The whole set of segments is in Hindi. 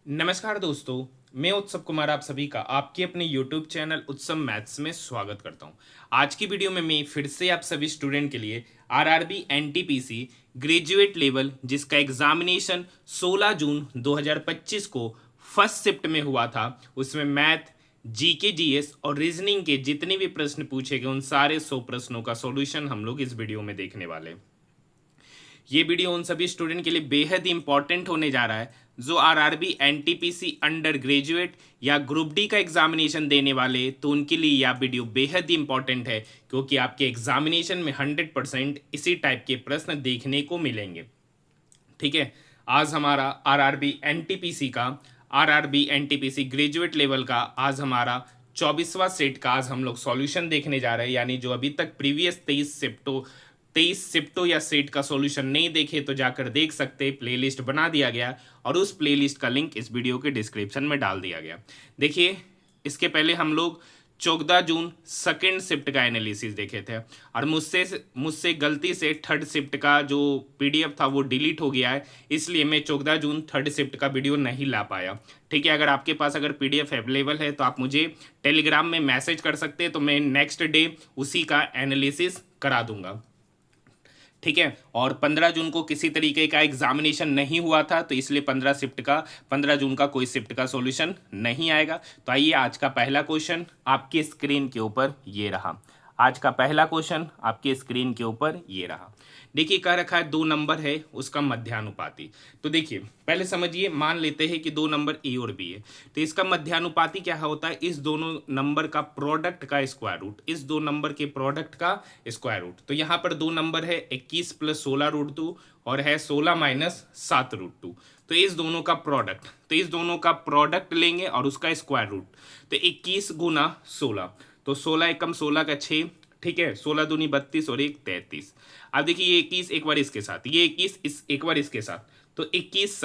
नमस्कार दोस्तों, मैं उत्सव कुमार आप सभी का आपके अपने YouTube चैनल उत्सव मैथ्स में स्वागत करता हूं। आज की वीडियो में मैं फिर से आप सभी स्टूडेंट के लिए आरआरबी एनटीपीसी ग्रेजुएट लेवल जिसका एग्जामिनेशन 16 जून 2025 को फर्स्ट शिफ्ट में हुआ था, उसमें मैथ, जीके, जीएस और रीजनिंग के जितने भी प्रश्न पूछे गए उन सारे 100 प्रश्नों का सॉल्यूशन हम लोग इस वीडियो में देखने वाले हैं। ये वीडियो उन सभी स्टूडेंट के लिए बेहद इंपॉर्टेंट होने जा रहा है जो आरआरबी एनटीपीसी अंडर ग्रेजुएट या ग्रुप डी का एग्जामिनेशन देने वाले, तो उनके लिए यह वीडियो बेहद इंपॉर्टेंट है क्योंकि आपके एग्जामिनेशन में 100% इसी टाइप के प्रश्न देखने को मिलेंगे। ठीक है, आज हमारा आरआरबी एनटीपीसी ग्रेजुएट लेवल का आज हमारा 24वां सेट का आज हम लोग सॉल्यूशन देखने जा रहे हैं। यानी जो अभी तक प्रीवियस 23 शिफ्टों या सेट का सॉल्यूशन नहीं देखे तो जाकर देख सकते, प्लेलिस्ट बना दिया गया और उस प्लेलिस्ट का लिंक इस वीडियो के डिस्क्रिप्शन में डाल दिया गया। देखिए, इसके पहले हम लोग 14 जून सेकेंड शिफ्ट का एनालिसिस देखे थे और मुझसे गलती से थर्ड शिफ्ट का जो पीडीएफ था वो डिलीट हो गया है, इसलिए मैं 14 जून थर्ड शिफ्ट का वीडियो नहीं ला पाया। ठीक है, अगर आपके पास अगर पीडीएफ अवेलेबल है तो आप मुझे टेलीग्राम में मैसेज कर सकते हैं, तो मैं नेक्स्ट डे उसी का एनालिसिस करा दूंगा। ठीक है, और 15 जून को किसी तरीके का एग्जामिनेशन नहीं हुआ था तो इसलिए 15 जून का कोई शिफ्ट का सॉल्यूशन नहीं आएगा। तो आइए, आज का पहला क्वेश्चन आपकी स्क्रीन के ऊपर ये रहा। आज का पहला क्वेश्चन आपके स्क्रीन के ऊपर ये रहा। देखिए, कह रखा है 2 नंबर है उसका मध्यानुपाती। तो देखिए, पहले समझिए, मान लेते हैं कि 2 नंबर ए और बी है, तो इसका मध्यानुपाती क्या होता है? इस दोनों नंबर का प्रोडक्ट का स्क्वायर रूट, इस 2 नंबर के प्रोडक्ट का स्क्वायर रूट। तो यहाँ पर 2 नंबर है 21 + 16 रूट 2 और है 16 - 7 रूट 2। तो इस दोनों का प्रोडक्ट लेंगे और उसका स्क्वायर रूट। तो 21 × 16, तो 16 एकम 16 का 6। ठीक है, 16 दूनी 32 और 1 33। अब देखिए, ये 21 एक बार इसके साथ, ये 21 एक बार इसके साथ, तो 21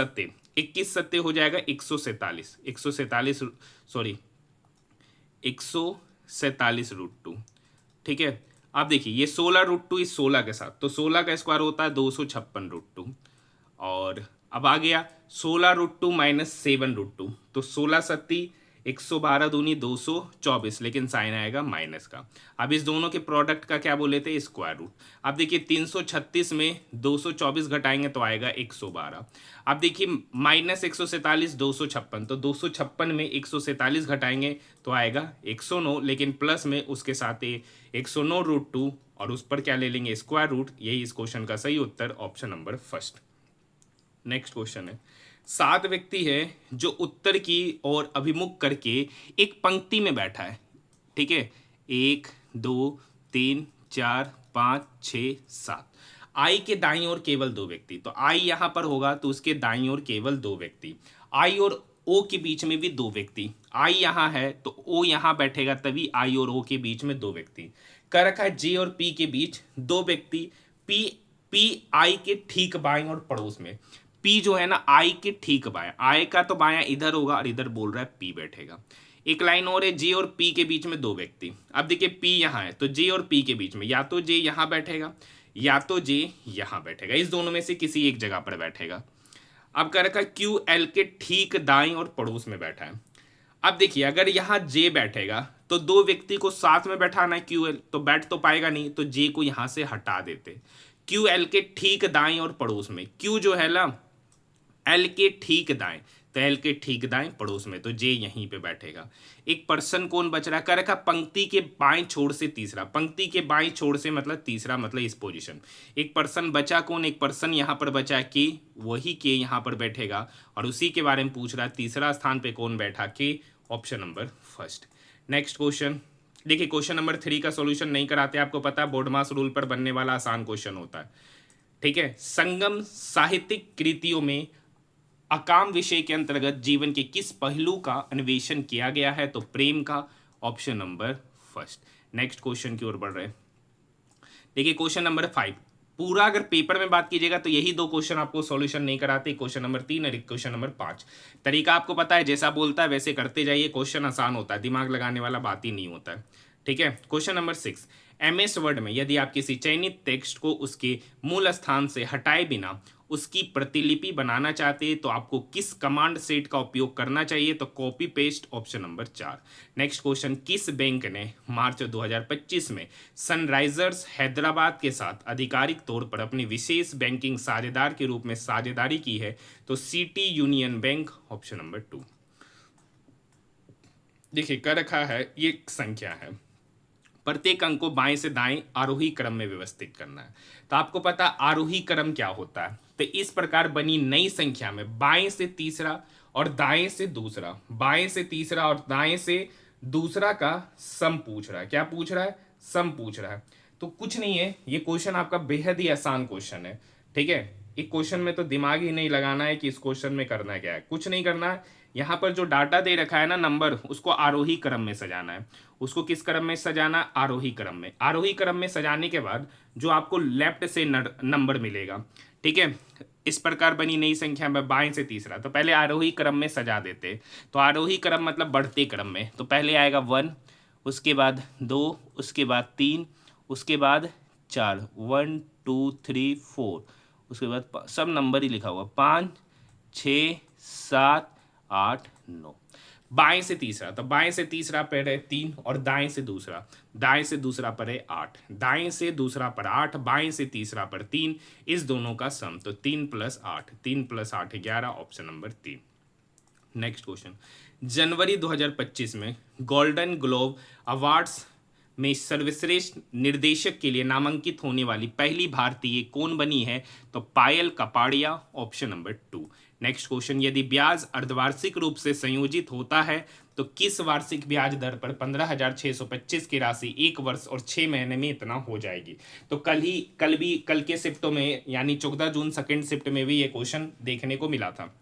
सत्ते हो जाएगा 147, 147 रूट 2। ठीक है, अब देखिए, ये 16 रूट 2 इस 16 के साथ, तो 16 का स्क्वायर होता है 256 रूट 2। और अब आ गया 16 रूट 2 - 7 रूट 2, तो 16 सत्ती 112 दूनी 224, लेकिन साइन आएगा माइनस का। अब इस दोनों के प्रोडक्ट का क्या बोले थे? Square root. अब देखिए, 336 में 224 घटाएंगे तो आएगा 112। अब देखिए, -147 256, तो 256 में 147 घटाएंगे तो आएगा 109, लेकिन प्लस में उसके साथ 109 रूट 2 और उस पर क्या ले लेंगे? Square root. यही इस क्वेश्चन का सही उत्तर, option number first. Next question है, 7 व्यक्ति है जो उत्तर की ओर अभिमुख करके एक पंक्ति में बैठा है। ठीक है, 1 2 3 4 5 6 7। आई के दाईं ओर केवल 2 व्यक्ति, तो आई यहां पर होगा तो उसके दाईं ओर केवल 2 व्यक्ति। आई और ओ के बीच में भी 2 व्यक्ति। आई यहां है तो ओ यहां बैठेगा, तभी आई और ओ के बीच में 2 व्यक्ति। कर रखा है जे और पी के बीच 2 व्यक्ति। पी पी आई के ठीक बाएं और पड़ोस में। पी जो है ना, आई के ठीक बाएं, आई का तो बायां इधर होगा और इधर बोल रहा है पी बैठेगा। एक लाइन और है, जे और पी के बीच में 2 व्यक्ति। अब देखिए, पी यहां है तो जे और पी के बीच में या तो जे यहां बैठेगा या तो जे यहां बैठेगा, इस दोनों में से किसी एक जगह पर बैठेगा। अब कह रखा है क्यू एल के ठीक दाएं और पड़ोस में बैठा है। अब देखिए, अगर यहां जे बैठेगा तो 2 व्यक्ति को साथ में बैठाना है, क्यू एल तो बैठ तो पाएगा नहीं, तो जे को यहां से हटा देते। क्यू एल के ठीक दाएं और पड़ोस में, क्यू जो है ना एल के ठीक दाएं, तो एल के ठीक दाएं पड़ोस में, तो जे यहीं पे बैठेगा। एक पर्सन कौन बच रहा है? कर रखा पंक्ति के बाएं छोर से तीसरा, पंक्ति के बाएं छोर से मतलब तीसरा, मतलब इस पोजीशन। एक पर्सन बचा कौन? एक पर्सन यहां पर बचा के, वही के यहां पर बैठेगा और उसी के बारे में पूछ रहा है, तीसरा स्थान पे कौन बैठा? के, option number first. Next question देखिए, क्वेश्चन नंबर 3 का सॉल्यूशन नहीं कराते, आपको पता है बोर्ड मास रूल पर बनने वाला आसान क्वेश्चन होता है। ठीक है, संगम साहित्यिक कृतियों में अकाम विषय के अंतर्गत जीवन के किस पहलू का अन्वेषण किया गया है? तो प्रेम का, option number first. Next question की ओर बढ़ रहे हैं। देखिए, क्वेश्चन नंबर 5 पूरा अगर पेपर में बात कीजिएगा तो यही 2 क्वेश्चन आपको सॉल्यूशन नहीं कराते, क्वेश्चन नंबर 3 और क्वेश्चन नंबर 5। तरीका आपको पता है, जैसा बोलता है वैसे करते जाइए, क्वेश्चन आसान होता है, दिमाग लगाने वाला बात ही नहीं होता है। ठीक है, क्वेश्चन नंबर 6, MS वर्ड में यदि आप किसी चयनित टेक्स्ट को उसके मूल स्थान से हटाए बिना उसकी प्रतिलिपि बनाना चाहते हैं तो आपको किस कमांड सेट का उपयोग करना चाहिए, तो copy paste, option number 4। Next question, किस बैंक ने मार्च 2025 में सनराइजर्स हैदराबाद के साथ आधिकारिक तौर पर अपनी विशेष बैंकिंग साझेदार के रूप में साझेदारी की है, तो city union bank, option number 2। देखिए कर रखा है, ये एक संख्या है, प्रत्येक अंक को बाएं से दाएं आरोही क्रम में व्यवस्थित करना है। तो आपको पता आरोही क्रम क्या होता है, तो इस प्रकार बनी नई संख्या में बाएं से तीसरा और दाएं से दूसरा, बाएं से तीसरा और दाएं से दूसरा का सम पूछ रहा है। क्या पूछ रहा है? सम पूछ रहा है। तो कुछ नहीं है, ये क्वेश्चन आपका बेहद ही आसान क्वेश्चन है। ठीक है, एक क्वेश्चन में तो दिमाग ही नहीं लगाना है कि इस क्वेश्चन में करना क्या है, कुछ नहीं करना है। यहाँ पर जो डाटा दे रखा है ना नंबर, उसको आरोही क्रम में सजाना है। उसको किस क्रम में सजाना? आरोही क्रम में। आरोही क्रम में सजाने के बाद जो आपको लेफ्ट से नंबर मिलेगा, ठीक है, इस प्रकार बनी नई संख्या में बाएं से तीसरा, तो पहले आरोही क्रम में सजा देते। तो आरोही क्रम मतलब बढ़ते क्रम में, तो पहले आएगा 1, उसके बाद 2, उसके बाद 3, उसके बाद 4, 1 2 3 4, उसके बाद सब नंबर ही लिखा हुआ, 5 6 7 8 9। बाएं से तीसरा, तो बाएं से तीसरा पर है 3 और दाएं से दूसरा, दाएं से दूसरा पर है 8, दाएं से दूसरा पर 8, बाएं से तीसरा पर 3, इस दोनों का सम, तो 3 + 8, 3 + 8 11, ऑप्शन नंबर 3। नेक्स्ट क्वेश्चन, जनवरी 2025 में गोल्डन ग्लोब अवार्ड्स में सर्वश्रेष्ठ निर्देशक के लिए नामांकित होने वाली पहली भारतीय कौन बनी है, तो Payal Kapadia, option number 2। Next question, यदि ब्याज अर्धवार्षिक रूप से संयोजित होता है तो किस वार्षिक ब्याज दर पर 15,625 की राशि 1 वर्ष और 6 महीने में इतना हो जाएगी। तो कल के शिफ्टों में यानी 14 जून सेकेंड शिफ्ट में भी ये क्वेश्चन देखने को मिला था।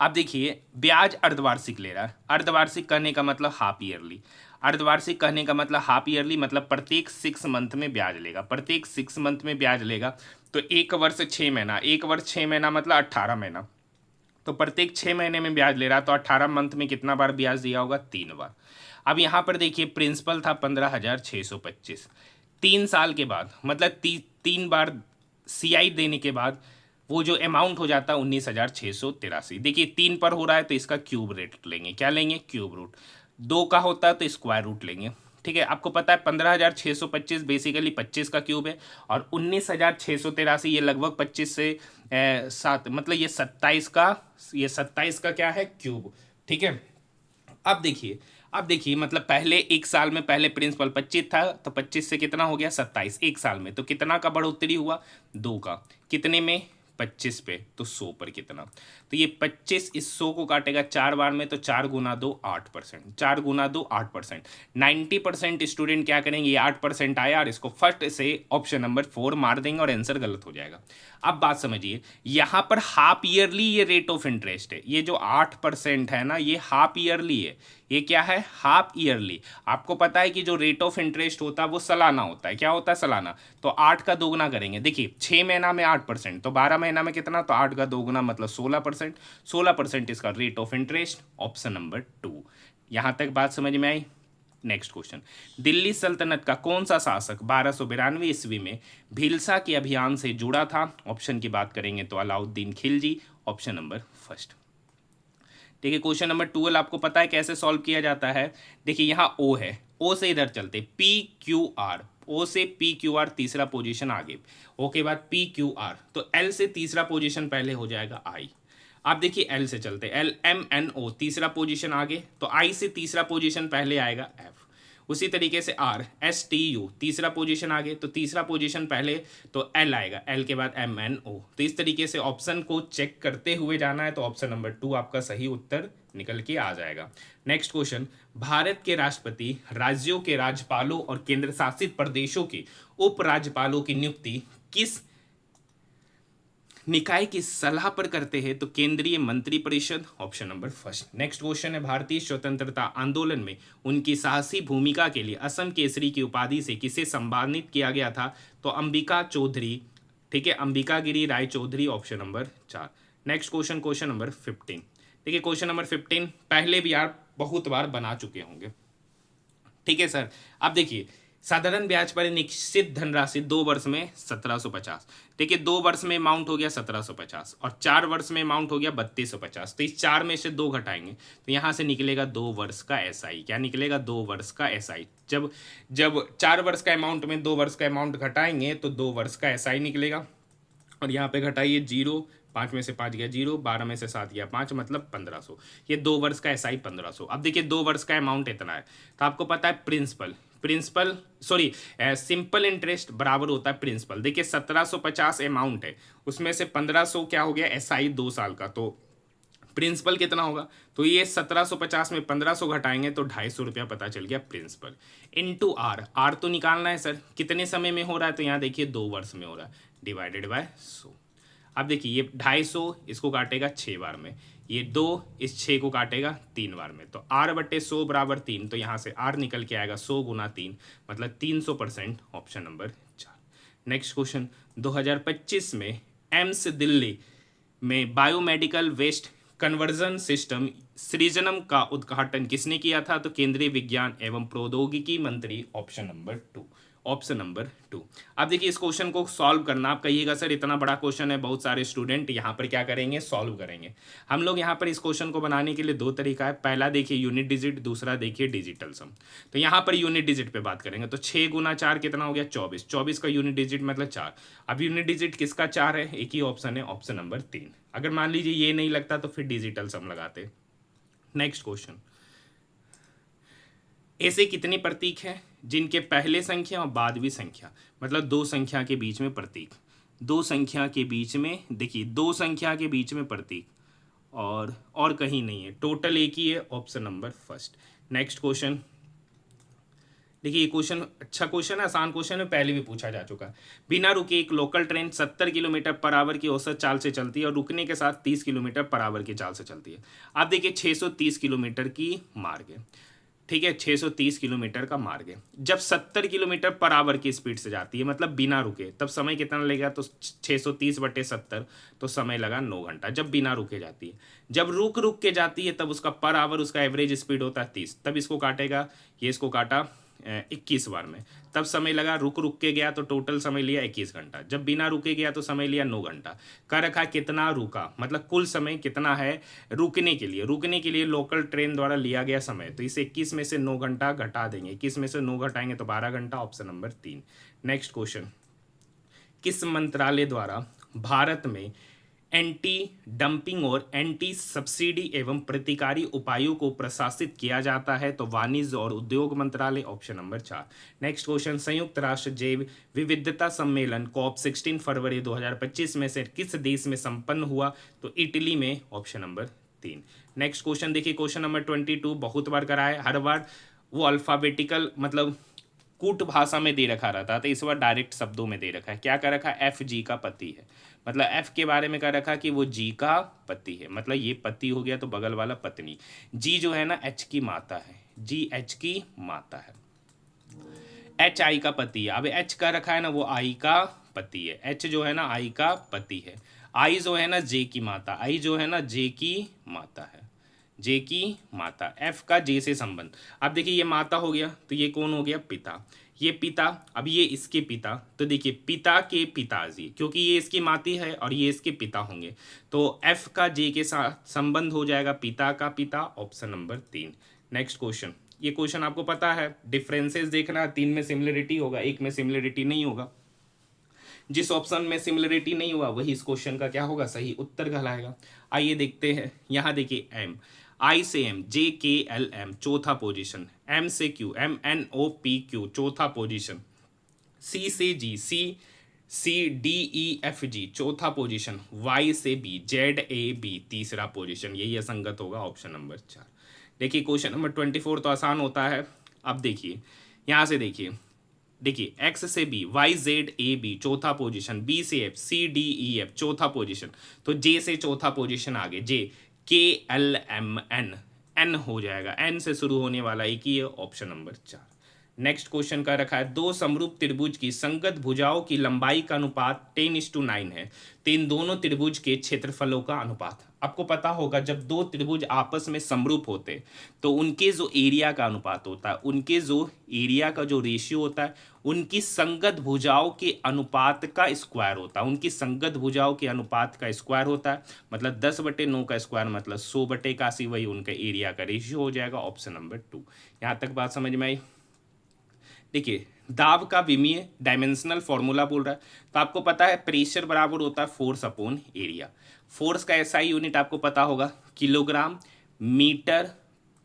अब देखिए ब्याज अर्धवार्षिक ले रहा है, अर्धवार्षिक कहने का मतलब हाफ ईयरली, अर्धवार्षिक कहने का मतलब हाफ ईयरली मतलब प्रत्येक 6 मंथ में ब्याज लेगा, प्रत्येक 6 मंथ में ब्याज लेगा। तो 1 वर्ष 6 महीना, 1 वर्ष 6 महीना मतलब 18 महीना, तो प्रत्येक 6 महीने में ब्याज ले रहा, तो 18 मंथ में कितना बार ब्याज दिया होगा? 3 बार। अब यहाँ पर देखिए प्रिंसिपल था 15,625, 3 साल के बाद मतलब 3 बार CI देने के बाद वो जो अमाउंट हो जाता है 19,683। देखिए 3 पर हो रहा है तो इसका क्यूब रूट लेंगे, क्या लेंगे? Cube root. 2 का होता है तो स्क्वायर रूट लेंगे। ठीक है, आपको पता है 15,625 बेसिकली 25 का क्यूब है और 19,683 ये लगभग 25 से 7 मतलब ये 27 का क्या है? क्यूब। ठीक है, अब देखिए मतलब पहले 1 साल में पहले प्रिंसिपल 25 था तो 25 से कितना हो गया? 27 1 साल में, तो कितना का बढ़ोतरी हुआ? 2 का। कितने में? 25 पे, तो 100 पर कितना? तो ये 25 इस 100 को काटेगा 4 बार में, तो 4 गुना 2 8%, 4 गुना 2 8%। 90% स्टूडेंट क्या करेंगे? ये 8% आया और इसको फर्स्ट से ऑप्शन नंबर 4 मार देंगे और आंसर गलत हो जाएगा। अब बात समझिए, यहाँ पर हाफ ईयरली ये रेट ऑफ इंटरेस्ट है, ये जो 8% है ना ये हाफ ईयरली है। ये क्या है? Half yearly. आपको पता है कि जो रेट ऑफ इंटरेस्ट होता है वो सालाना होता है। क्या होता है? सालाना। तो 8 का दोगुना करेंगे, देखिए 6 महीना में 8%, तो 12 महीना में कितना? तो 8 का दोगुना मतलब 16%, 16% इसका rate of interest, option number 2। यहाँ तक बात समझ में आई? नेक्स्ट क्वेश्चन, दिल्ली सल्तनत का कौन सा शासक 1292 ईस्वी में भीलसा के अभियान से जुड़ा था? ऑप्शन की बात करेंगे तो Alauddin Khilji, option number first. देखिए क्वेश्चन नंबर 12 आपको पता है कैसे सॉल्व किया जाता है। देखिए यहाँ O है, O से इधर चलते PQR, O से PQR तीसरा पोजीशन आगे, O के बाद PQR, तो L से तीसरा पोजीशन पहले हो जाएगा I। आप देखिए L से चलते LMNO तीसरा पोजीशन आगे, तो I से तीसरा पोजीशन पहले आएगा F। उसी तरीके से RSTU तीसरा पोजीशन आगे, तो तीसरा पोजीशन पहले तो L आएगा, L के बाद MNO। तो इस तरीके से ऑप्शन को चेक करते हुए जाना है, तो ऑप्शन नंबर 2 आपका सही उत्तर निकल के आ जाएगा। नेक्स्ट क्वेश्चन, भारत के राष्ट्रपति राज्यों के राज्यपालों और केंद्र शासित प्रदेशों के उप राज्यपालों की नियुक्ति किस निकाय की सलाह पर करते हैं? तो केंद्रीय मंत्रिपरिषद, option number first. Next question है, भारतीय स्वतंत्रता आंदोलन में उनकी साहसी भूमिका के लिए असम केसरी की उपाधि से किसे सम्मानित किया गया था? तो अंबिका चौधरी, ठीक है, Ambikagiri Rai Chaudhary, option number 4। Next question, question number 15। देखिए क्वेश्चन नंबर 15 पहले भी आप बहुत बार बना चुके होंगे। ठीक है सर, अब देखिए साधारण ब्याज पर निश्चित धनराशि 2 वर्ष में 1750। देखिए 2 वर्ष में अमाउंट हो गया 1750 और 4 वर्ष में अमाउंट हो गया 3250। तो इस 4 में से 2 घटाएंगे तो यहाँ से निकलेगा 2 वर्ष का एसआई। क्या निकलेगा? 2 वर्ष का एसआई। जब जब 4 वर्ष का अमाउंट में 2 वर्ष का अमाउंट घटाएंगे तो 2 वर्ष का एसआई निकलेगा। और यहाँ पे घटाइए 0, 5 में से 5 गया 0, 12 में से 7 गया 5, मतलब 1500। ये 2 वर्ष का एसआई 1500। अब देखिए 2 वर्ष का अमाउंट इतना है, तो आपको पता है सिंपल इंटरेस्ट बराबर होता है प्रिंसिपल। देखिए 1750 अमाउंट है, उसमें से 1500 क्या हो गया? एसआई 2 साल का। तो प्रिंसिपल कितना होगा? तो ये 1750 में 1500 घटाएंगे तो 250 रुपया पता चल गया प्रिंसिपल। इनटू आर, आर तो निकालना है सर, कितने समय में हो रहा है? तो यहाँ देखिए 2 वर्ष में हो रहा है, डिवाइडेड बाय 100। अब देखिए ये 250 इसको काटेगा 6 बार में, ये 2 इस 6 को काटेगा 3 बार में, तो R बटे 100 बराबर 3। तो यहाँ से R निकल के आएगा 100 गुना 3, मतलब 300%, ऑप्शन नंबर 4। नेक्स्ट क्वेश्चन, 2025 में एम्स दिल्ली में बायोमेडिकल वेस्ट कन्वर्जन सिस्टम सृजनम का उद्घाटन किसने किया था? तो केंद्रीय विज्ञान एवं प्रौद्योगिकी मंत्री, ऑप्शन नंबर 2। Option number 2। अब देखिए इस क्वेश्चन को सॉल्व करना, आप कहिएगा सर इतना बड़ा क्वेश्चन है, बहुत सारे स्टूडेंट यहाँ पर क्या करेंगे? सॉल्व करेंगे। हम लोग यहाँ पर इस क्वेश्चन को बनाने के लिए 2 तरीका है। पहला देखिए यूनिट डिजिट, दूसरा देखिए डिजिटल सम। तो यहाँ पर यूनिट डिजिट पे बात करेंगे, तो 6 गुना 4 कितना हो गया? 24। 24 का यूनिट डिजिट मतलब 4। अब यूनिट डिजिट किसका 4 है? एक ही ऑप्शन है, ऑप्शन नंबर 3। अगर मान लीजिए ये नहीं लगता तो फिर डिजिटल सम लगाते। नेक्स्ट क्वेश्चन, ऐसे कितने प्रतीक हैं जिनके पहले संख्या और बादवी संख्या, मतलब 2 संख्या के बीच में प्रतीक, 2 संख्या के बीच में, देखिए 2 संख्या के बीच में प्रतीक और कहीं नहीं है, टोटल एक ही है, option number first. Next question, देखिए ये क्वेश्चन अच्छा क्वेश्चन है, आसान क्वेश्चन है, पहले भी पूछा जा चुका है। बिना रुके एक local train 70 kilometre per hour की औसत चाल से चलती है और रुकने के साथ 30 किलोमीटर पर आवर की चाल से चलती है। आप देखिए 630 किलोमीटर की मार्ग है, ठीक है, 630 किलोमीटर का मार्ग है। जब 70 किलोमीटर पर आवर की स्पीड से जाती है, मतलब बिना रुके, तब समय कितना लगेगा? तो 630 बटे 70, तो समय लगा 9 घंटा, जब बिना रुके जाती है। जब रुक के जाती है तब उसका पर आवर, उसका एवरेज स्पीड होता है 30, तब इसको काटेगा, ये इसको काटा 21 बार में, तब समय लगा। रुक के गया तो टोटल समय लिया 21 घंटा, जब बिना रुके गया तो समय लिया 9 घंटा। कर रखा कितना रुका, मतलब कुल समय कितना है रुकने के लिए। रुकने के लिए लोकल ट्रेन द्वारा लिया गया समय, तो इसे 21 में से 9 घंटा घटा देंगे, 21 में से 9 घटाएंगे तो 12 घंटा, ऑप्शन नंबर 3। नेक्स्ट क्वेश्चन, किस मंत्रालय द्वारा भारत में एंटी डंपिंग और एंटी सब्सिडी एवं प्रतिकारी उपायों को प्रशासित किया जाता है? तो वाणिज्य और उद्योग मंत्रालय, ऑप्शन नंबर 4। नेक्स्ट क्वेश्चन, संयुक्त राष्ट्र जैव विविधता सम्मेलन COP 16 फरवरी 2025 में से किस देश में संपन्न हुआ? तो इटली में, ऑप्शन नंबर 3। नेक्स्ट क्वेश्चन देखिए, क्वेश्चन नंबर 22 बहुत बार कराया, हर बार वो अल्फाबेटिकल मतलब कूट भाषा में दे रखा रहता है, तो इस बार डायरेक्ट शब्दों में दे रखा है। क्या कर रखा है? एफ जी का पति है, मतलब एफ के बारे में कर रखा कि वो जी का पति है, मतलब ये पति हो गया तो बगल वाला पत्नी। जी जो है ना एच की माता है, जी एच की माता है, एच आई का पति है। अब एच का रखा है ना वो आई का पति है, एच जो है ना आई का पति है, आई जो है ना जे की माता, आई जो है ना जे की माता है, जे की माता। एफ का जे से संबंध, अब देखिए ये माता हो गया तो ये कौन हो गया? पिता, ये पिता। अब ये इसके पिता, तो देखिए पिता के पिताजी, क्योंकि ये इसकी माती है और ये इसके पिता होंगे, तो एफ का जे के साथ संबंध हो जाएगा पिता का पिता, ऑप्शन नंबर 3। नेक्स्ट क्वेश्चन, ये क्वेश्चन आपको पता है, डिफरेंसेस देखना, 3 में सिमिलरिटी होगा, 1 में सिमिलरिटी नहीं होगा। जिस ऑप्शन में सिमिलरिटी नहीं हुआ वही इस क्वेश्चन का क्या होगा? सही उत्तर कहलाएगा। आइए देखते हैं, यहाँ देखिए एम, आई से M, J K L M चौथा पोजीशन, एम से Q, M N O P Q चौथा पोजीशन, सी से G, C D E F G चौथा पोजीशन, वाई से बी, जेड ए बी तीसरा पोजीशन, यही असंगत होगा, ऑप्शन नंबर 4। देखिए क्वेश्चन नंबर 24 तो आसान होता है। अब देखिए यहाँ से देखिए एक्स से B, Y Z A B चौथा पोजीशन, बी से F, C D E F चौथा पोजीशन, तो जे से चौथा पोजीशन आगे, जे K L M N, N हो जाएगा, एन से शुरू होने वाला एक ही है, ऑप्शन नंबर 4। नेक्स्ट क्वेश्चन का रखा है, दो समरूप त्रिभुज की संगत भुजाओं की लंबाई का अनुपात 10:9 है, तो इन दोनों त्रिभुज के क्षेत्रफलों का अनुपात। आपको पता होगा जब दो त्रिभुज आपस में समरूप होते तो उनके जो एरिया का अनुपात होता है, उनके जो एरिया का जो रेशियो होता है, उनकी संगत भुजाओं के अनुपात का स्क्वायर होता है, उनकी संगत भुजाओं के अनुपात का स्क्वायर होता है। मतलब 10/9 का स्क्वायर मतलब 100/81, वही उनका एरिया का रेशियो हो जाएगा। Option number 2। यहाँ तक बात समझ में आई। देखिए दाब का विमीय डायमेंशनल फॉर्मूला बोल रहा है, तो आपको पता है प्रेशर बराबर होता है फोर्स अपॉन एरिया। फोर्स का एसआई यूनिट आपको पता होगा किलोग्राम मीटर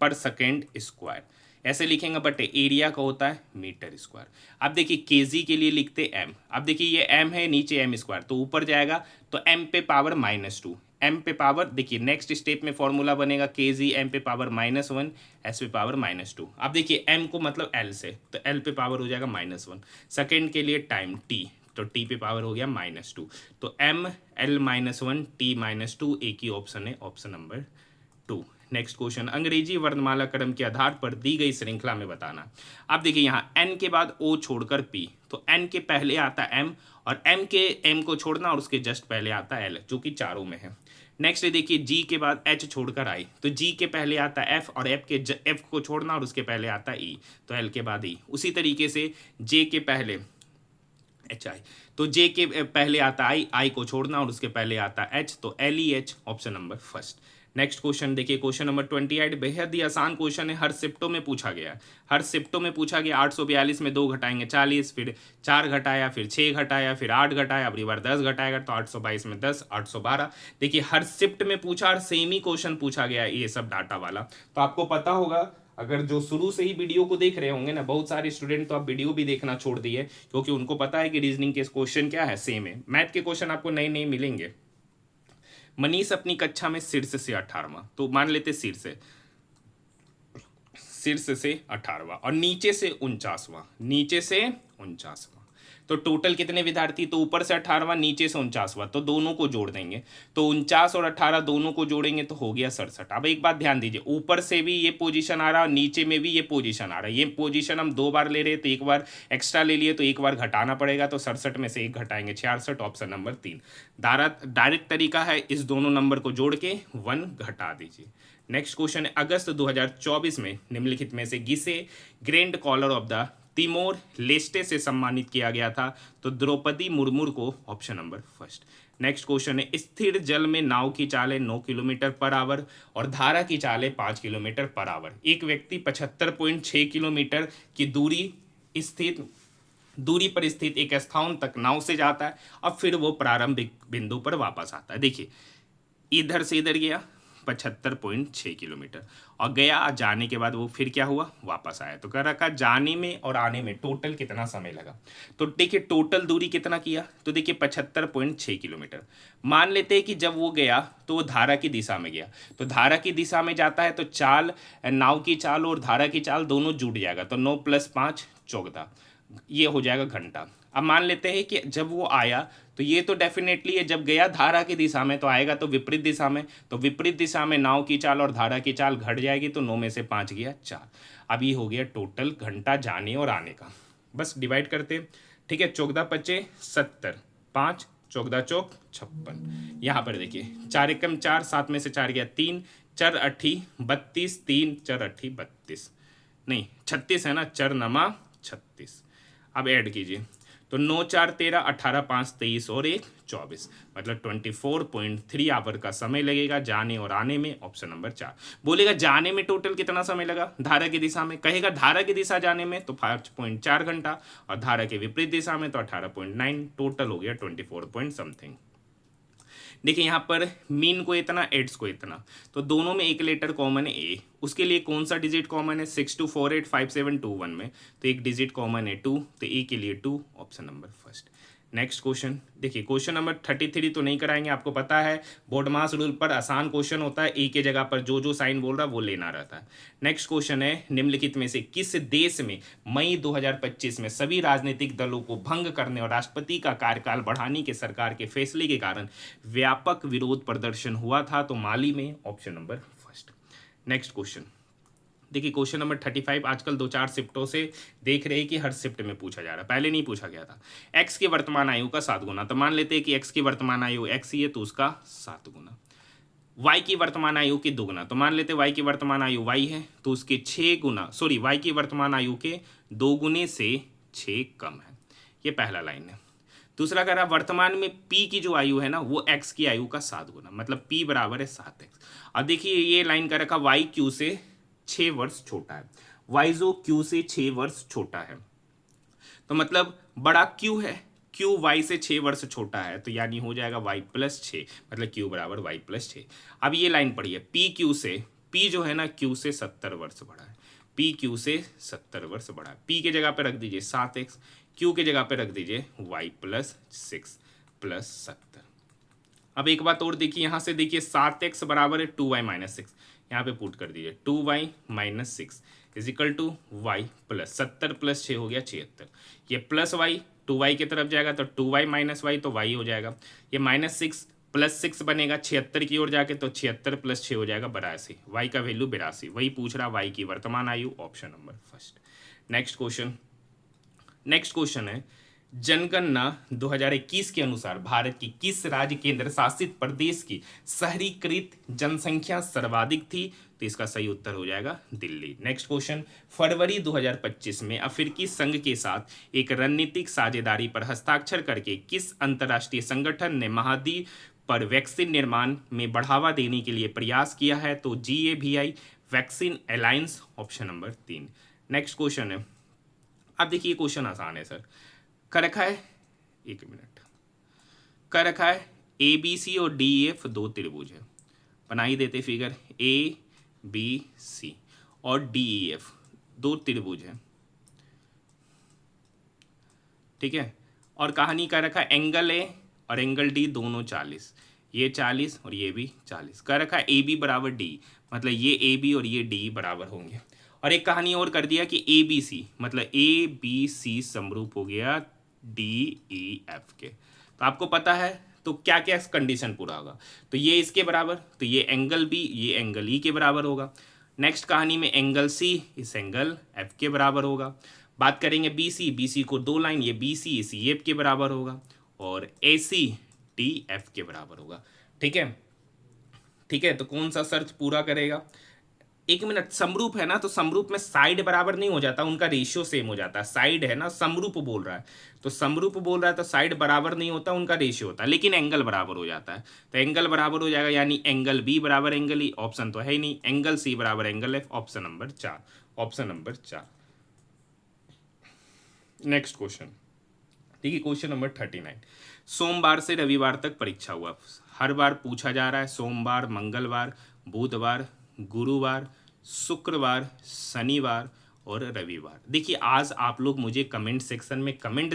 पर सेकेंड स्क्वायर, ऐसे लिखेंगे, बट एरिया का होता है मीटर स्क्वायर। अब देखिए केजी के लिए लिखते एम। अब देखिए ये एम है, नीचे एम स्क्वायर, तो ऊपर जाएगा तो एम पे पावर -2, एम पे पावर, देखिए नेक्स्ट स्टेप में फॉर्मूला बनेगा के जी एम पे पावर -1 एस पे पावर -2। अब देखिए एम को मतलब एल से, तो एल पे पावर हो जाएगा -1। सेकेंड के लिए टाइम टी, तो टी पे पावर हो गया -2, तो एम एल -1 टी -2 एक ही ऑप्शन है, ऑप्शन नंबर 2। नेक्स्ट क्वेश्चन, अंग्रेजी वर्णमाला क्रम के आधार पर दी गई श्रृंखला में बताना। अब देखिए यहाँ एन के बाद ओ छोड़कर पी, तो एन के पहले आता एम, और एम को छोड़ना और उसके जस्ट पहले आता एल, जो कि चारों में है। नेक्स्ट देखिए जी के बाद एच छोड़कर आई, तो जी के पहले आता एफ, और एफ को छोड़ना और उसके पहले आता ई, तो एल के बाद ई। उसी तरीके से जे के पहले एच आई, तो जे के पहले आता आई को छोड़ना और उसके पहले आता एच, तो L E H, option number first. Next question देखिए, क्वेश्चन नंबर 28 बेहद ही आसान क्वेश्चन है, हर शिफ्टों में पूछा गया है, हर शिफ्टों में पूछा गया। 842 में 2 घटाएंगे 40, फिर 4 घटाया, फिर 6 घटाया, फिर 8 घटाया, अब बार 10 घटाएगा, तो 822 में 10 812। देखिए हर शिफ्ट में पूछा और सेम ही क्वेश्चन पूछा गया ये सब डाटा वाला, तो आपको पता होगा। अगर जो शुरू से ही वीडियो को देख रहे होंगे ना, बहुत सारे स्टूडेंट तो आप वीडियो भी देखना छोड़ दिए, क्योंकि उनको पता है कि रीजनिंग के क्वेश्चन क्या है, सेम है। मैथ के क्वेश्चन आपको नए नए मिलेंगे। मनीष अपनी कक्षा में शीर्ष से 18वां, तो मान लेते शीर्ष से 18वां और नीचे से 49वां, नीचे से 49वां, तो टोटल कितने विद्यार्थी, तो ऊपर से 18वां नीचे से 49वां, तो दोनों को जोड़ देंगे, तो 49 और 18 दोनों को जोड़ेंगे तो हो गया 67। अब एक बात ध्यान दीजिए, ऊपर से भी ये पोजीशन आ रहा है और नीचे में भी ये पोजीशन आ रहा है। ये पोजीशन हम 2 बार ले रहे हैं, तो एक बार एक्स्ट्रा ले लिए तो एक बार घटाना पड़ेगा, तो 67 में से 1 घटाएंगे 66, ऑप्शन नंबर 3। डायरेक्ट तरीका है, इस दोनों नंबर को जोड़ के 1 घटा दीजिए। नेक्स्ट क्वेश्चन है, अगस्त 2024 में निम्नलिखित में से किसे grand collar of the Timor Leste से सम्मानित किया गया था, तो द्रौपदी मुर्मू को, option number first. Next question है, स्थिर जल में नाव की चाल है 9 किलोमीटर पर आवर और धारा की चाल है 5 किलोमीटर पर आवर। एक व्यक्ति 75.6 किलोमीटर की दूरी पर स्थित एक स्थान तक नाव से जाता है, अब फिर वो प्रारंभिक बिंदु पर वापस आता है। देखिए इधर से इधर गया 75.6 किलोमीटर और गया, जाने के बाद वो फिर क्या हुआ, वापस आया। तो कह रखा जाने में और आने में टोटल कितना समय लगा, तो देखिए टोटल दूरी कितना किया, तो देखिए 75.6 किलोमीटर। मान लेते हैं कि जब वो गया तो वो धारा की दिशा में गया, तो धारा की दिशा में जाता है तो चाल, नाव की चाल और धारा की चाल दोनों जुड़ जाएगा, तो 9 + 5 14, ये हो जाएगा घंटा। अब मान लेते हैं कि जब वो आया तो ये तो डेफिनेटली है, जब गया धारा की दिशा में तो आएगा तो विपरीत दिशा में, तो विपरीत दिशा में नाव की चाल और धारा की चाल घट जाएगी, तो 9 में से 5 गया 4। अब ये हो गया टोटल घंटा जाने और आने का। बस डिवाइड करते, ठीक है, 14 × 5 = 70, 5 14 चौक 56। यहाँ पर देखिए 4 × 4 7 में से 4 गया 3, 4 × 8 = 32, 3 4 × 8 = 32, नहीं 36 है ना, 4 × 36। अब ऐड कीजिए, तो 9 4 13, 18 5 23 और 1 24, मतलब 24.3 आवर का समय लगेगा जाने और आने में, ऑप्शन नंबर 4। बोलेगा जाने में टोटल कितना समय लगा धारा की दिशा में, कहेगा धारा की दिशा जाने में तो 5.4 घंटा और धारा के विपरीत दिशा में तो 18.9, टोटल हो गया 24 समथिंग। देखिए यहाँ पर मीन को इतना, एड्स को इतना, तो दोनों में एक लेटर कॉमन है ए, उसके लिए कौन सा डिजिट कॉमन है, 62485721 में, तो एक डिजिट कॉमन है 2, तो ए के लिए 2, option number first. Next question देखिए, क्वेश्चन नंबर 33 तो नहीं कराएंगे, आपको पता है बोर्ड मास रूल पर आसान क्वेश्चन होता है, ए के जगह पर जो साइन बोल रहा है वो लेना रहता है। नेक्स्ट क्वेश्चन है, निम्नलिखित में से किस देश में मई 2025 में सभी राजनीतिक दलों को भंग करने और राष्ट्रपति का कार्यकाल बढ़ाने के सरकार के फैसले के कारण व्यापक विरोध प्रदर्शन हुआ था, तो माली में, option number first. Next question, देखिए क्वेश्चन नंबर 35 आजकल 2-4 शिफ्टों से देख रहे हैं कि हर शिफ्ट में पूछा जा रहा है, पहले नहीं पूछा गया था। एक्स की वर्तमान आयु का 7 गुना, तो मान लेते हैं कि एक्स की वर्तमान आयु एक्स ही है तो उसका 7 गुना। वाई की वर्तमान आयु के दुगुना, तो मान लेते वाई की वर्तमान आयु वाई है तो उसके 6 गुना, सॉरी वाई की वर्तमान आयु के 2 गुने से 6 कम है। ये पहला लाइन है। दूसरा कह रहा वर्तमान में पी की जो आयु है ना वो एक्स की आयु का 7 गुना, मतलब पी बराबर है 7x। अब देखिए ये लाइन का रखा वाई क्यू से 6 वर्ष छोटा है, वाई जो क्यू से 6 वर्ष छोटा है, तो मतलब बड़ा क्यू है, क्यू वाई से 6 वर्ष छोटा है, तो यानी हो जाएगा वाई प्लस 6, मतलब क्यू बराबर वाई प्लस 6। अब ये लाइन पढ़िए, पी क्यू से, पी जो है ना क्यू से 70 वर्ष बड़ा है, पी क्यू से 70 वर्ष बड़ा है। पी के जगह पे रख दीजिए 7x, क्यू के जगह पे रख दीजिए वाई प्लस 6 प्लस 70। अब एक बात और देखिए, यहाँ से देखिए 7x बराबर है 2y माइनस 6, यहाँ पे पुट कर दीजिए 2y minus 6 is equal to Y plus 70 plus 6 हो गया 76। ये प्लस वाई 2y की तरफ जाएगा तो 2y माइनस वाई तो y हो जाएगा। ये माइनस 6 प्लस 6 बनेगा 76 की ओर जाके, तो 76 प्लस 6 हो जाएगा 82, y का वैल्यू 82। वही पूछ रहा y की वर्तमान आयु, option number first. Next question है, जनगणना 2021 के अनुसार भारत की किस राज्य केंद्र शासित प्रदेश की शहरीकृत जनसंख्या सर्वाधिक थी, तो इसका सही उत्तर हो जाएगा दिल्ली। नेक्स्ट क्वेश्चन, फरवरी 2025 में अफ्रीकी संघ के साथ एक रणनीतिक साझेदारी पर हस्ताक्षर करके किस अंतर्राष्ट्रीय संगठन ने महाद्वीप पर वैक्सीन निर्माण में बढ़ावा देने के लिए प्रयास किया है, तो GAVI vaccine alliance, option number 3। Next question है, अब देखिए क्वेश्चन आसान है सर, कर रखा है, एक मिनट, कर रखा है ABC और DEF दो त्रिभुज है, बना ही देते फिगर, ABC और DEF दो त्रिभुज है, ठीक है। और कहानी का रखा एंगल A और एंगल D दोनों 40, ये 40 और ये भी 40, का रखा AB बराबर D, मतलब ये AB और ये D बराबर होंगे। और एक कहानी और कर दिया कि ABC मतलब ABC समरूप हो गया DEF के, तो आपको पता है तो क्या क्या कंडीशन पूरा होगा, तो ये इसके बराबर, तो ये एंगल B ये एंगल E के बराबर होगा। नेक्स्ट कहानी में एंगल C इस एंगल F के बराबर होगा। बात करेंगे BC को दो लाइन, ये BC इस EF के बराबर होगा, और AC DF के बराबर होगा, ठीक है। ठीक है, तो कौन सा शर्त पूरा करेगा, एक मिनट, समरूप है ना, तो समरूप में साइड बराबर नहीं हो जाता, उनका रेशियो सेम हो जाता है। साइड है ना, समरूप बोल रहा है, तो समरूप बोल रहा है तो साइड बराबर नहीं होता, उनका रेशियो होता है, लेकिन एंगल बराबर हो जाता है, तो एंगल बराबर हो जाएगा, यानी एंगल B बराबर एंगल E, ऑप्शन तो है ही नहीं, एंगल C बराबर angle F, option number 4, option number 4। Next question, ठीक है, क्वेश्चन नंबर 39, सोमवार से रविवार तक परीक्षा हुआ, हर बार पूछा जा रहा है, सोमवार, मंगलवार, बुधवार, गुरुवार, शुक्रवार, शनिवार और रविवार। देखिए आज आप लोग मुझे कमेंट सेक्शन में कमेंट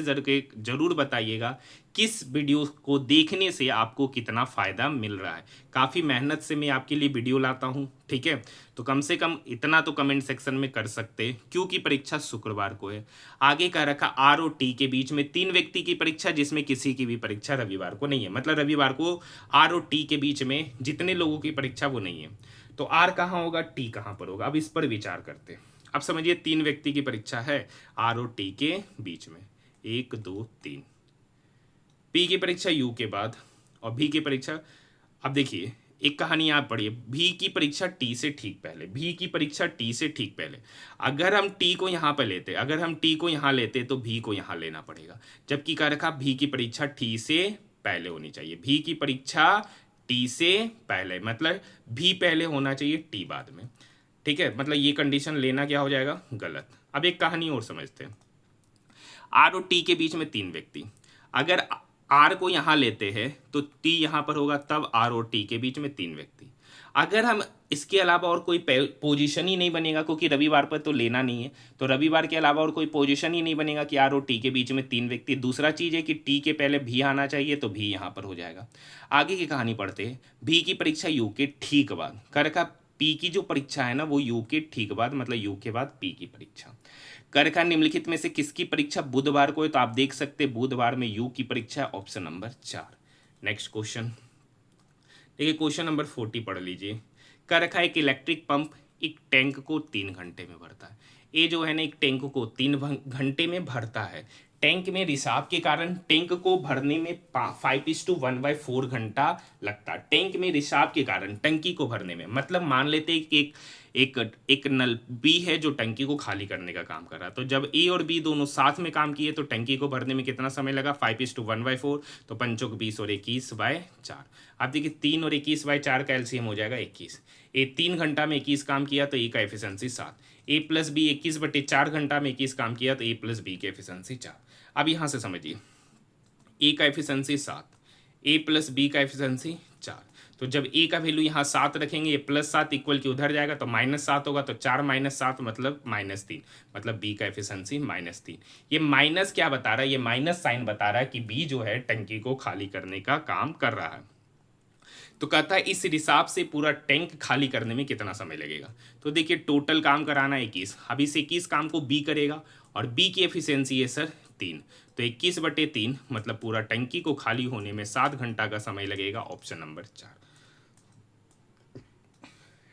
जरूर बताइएगा किस वीडियो को देखने से आपको कितना फ़ायदा मिल रहा है। काफ़ी मेहनत से मैं आपके लिए वीडियो लाता हूं, ठीक है, तो कम से कम इतना तो कमेंट सेक्शन में कर सकते हैं, क्योंकि परीक्षा शुक्रवार को है। आगे का रखा R और T के बीच में 3 व्यक्ति की परीक्षा, जिसमें किसी की भी परीक्षा रविवार को नहीं है, मतलब रविवार को R और T के बीच में जितने लोगों की परीक्षा वो नहीं है, तो R कहाँ होगा, T कहाँ पर होगा, अब इस पर विचार करते हैं। अब समझिए 3 व्यक्ति की परीक्षा है R और T के बीच में, 1 2 3, P की परीक्षा U के बाद और B की परीक्षा, अब देखिए एक कहानी आप पढ़िए, भी की परीक्षा T से ठीक पहले, भी की परीक्षा T से ठीक पहले, अगर हम T को यहाँ पर लेते, अगर हम T को यहाँ लेते तो भी को यहाँ लेना पड़ेगा, जबकि क्या रखा भी की परीक्षा T से पहले होनी चाहिए, भी की परीक्षा T से पहले, मतलब भी पहले होना चाहिए T बाद में, ठीक है, मतलब ये कंडीशन लेना क्या हो जाएगा, गलत। अब एक कहानी और समझते हैं, R और T के बीच में 3 व्यक्ति, अगर R को यहाँ लेते हैं तो T यहाँ पर होगा, तब R और T के बीच में 3 व्यक्ति। अगर हम इसके अलावा और कोई पोजीशन ही नहीं बनेगा, क्योंकि रविवार पर तो लेना नहीं है, तो रविवार के अलावा और कोई पोजीशन ही नहीं बनेगा कि R और T के बीच में 3 व्यक्ति। दूसरा चीज़ है कि T के पहले भी आना चाहिए, तो भी यहाँ पर हो जाएगा। आगे की कहानी पढ़ते हैं, भी की परीक्षा U के ठीक बाद, कर रखा P की जो परीक्षा है ना वो U के ठीक बाद, मतलब U के बाद P की परीक्षा। कर रखा निम्नलिखित में से किसकी परीक्षा बुधवार को है, तो आप देख सकते हैं बुधवार में U की परीक्षा, ऑप्शन नंबर 4। नेक्स्ट क्वेश्चन, देखिए क्वेश्चन नंबर 40 पढ़ लीजिए, कर रखा है एक इलेक्ट्रिक पंप एक टैंक को 3 घंटे में भरता है। ए जो है ना एक टैंक को 3 घंटे में भरता है। टैंक में रिसाव के कारण टैंक को भरने में 5:1/4 घंटा लगता है। टैंक में रिसाव के कारण टंकी को भरने में, मतलब मान लेते हैं कि एक नल बी है जो टंकी को खाली करने का काम कर रहा है। तो जब ए और बी दोनों साथ में काम किए तो टंकी को भरने में कितना समय लगा, 5:1/4, तो 5 20 और 21/4। अब देखिए 3 और 21/4 का एलसीएम हो जाएगा 21। ए 3 घंटा में 21 काम किया तो ए का एफिशिएंसी 7। ए प्लस बी 21/4 घंटा में 21 काम किया तो ए प्लस बी की एफिशिएंसी 4। अब यहाँ से समझिए, ए का एफिशिएंसी 7, ए प्लस बी का एफिशिएंसी 4। तो जब ए का वैल्यू यहाँ 7 रखेंगे, ये +7 इक्वल की उधर जाएगा तो -7 होगा, तो 4 - 7 मतलब -3, मतलब बी का एफिशिएंसी -3। ये माइनस क्या बता रहा है, ये माइनस साइन बता रहा है कि बी जो है टंकी को खाली करने का काम कर रहा है। तो कहता है इस हिसाब से पूरा टैंक खाली करने में कितना समय लगेगा। तो देखिए टोटल काम कराना 21, अब इस 21 काम को बी करेगा और बी की एफिशिएंसी है सर 3, तो 21/3 मतलब पूरा टंकी को खाली होने में 7 घंटा का समय लगेगा, ऑप्शन नंबर 4।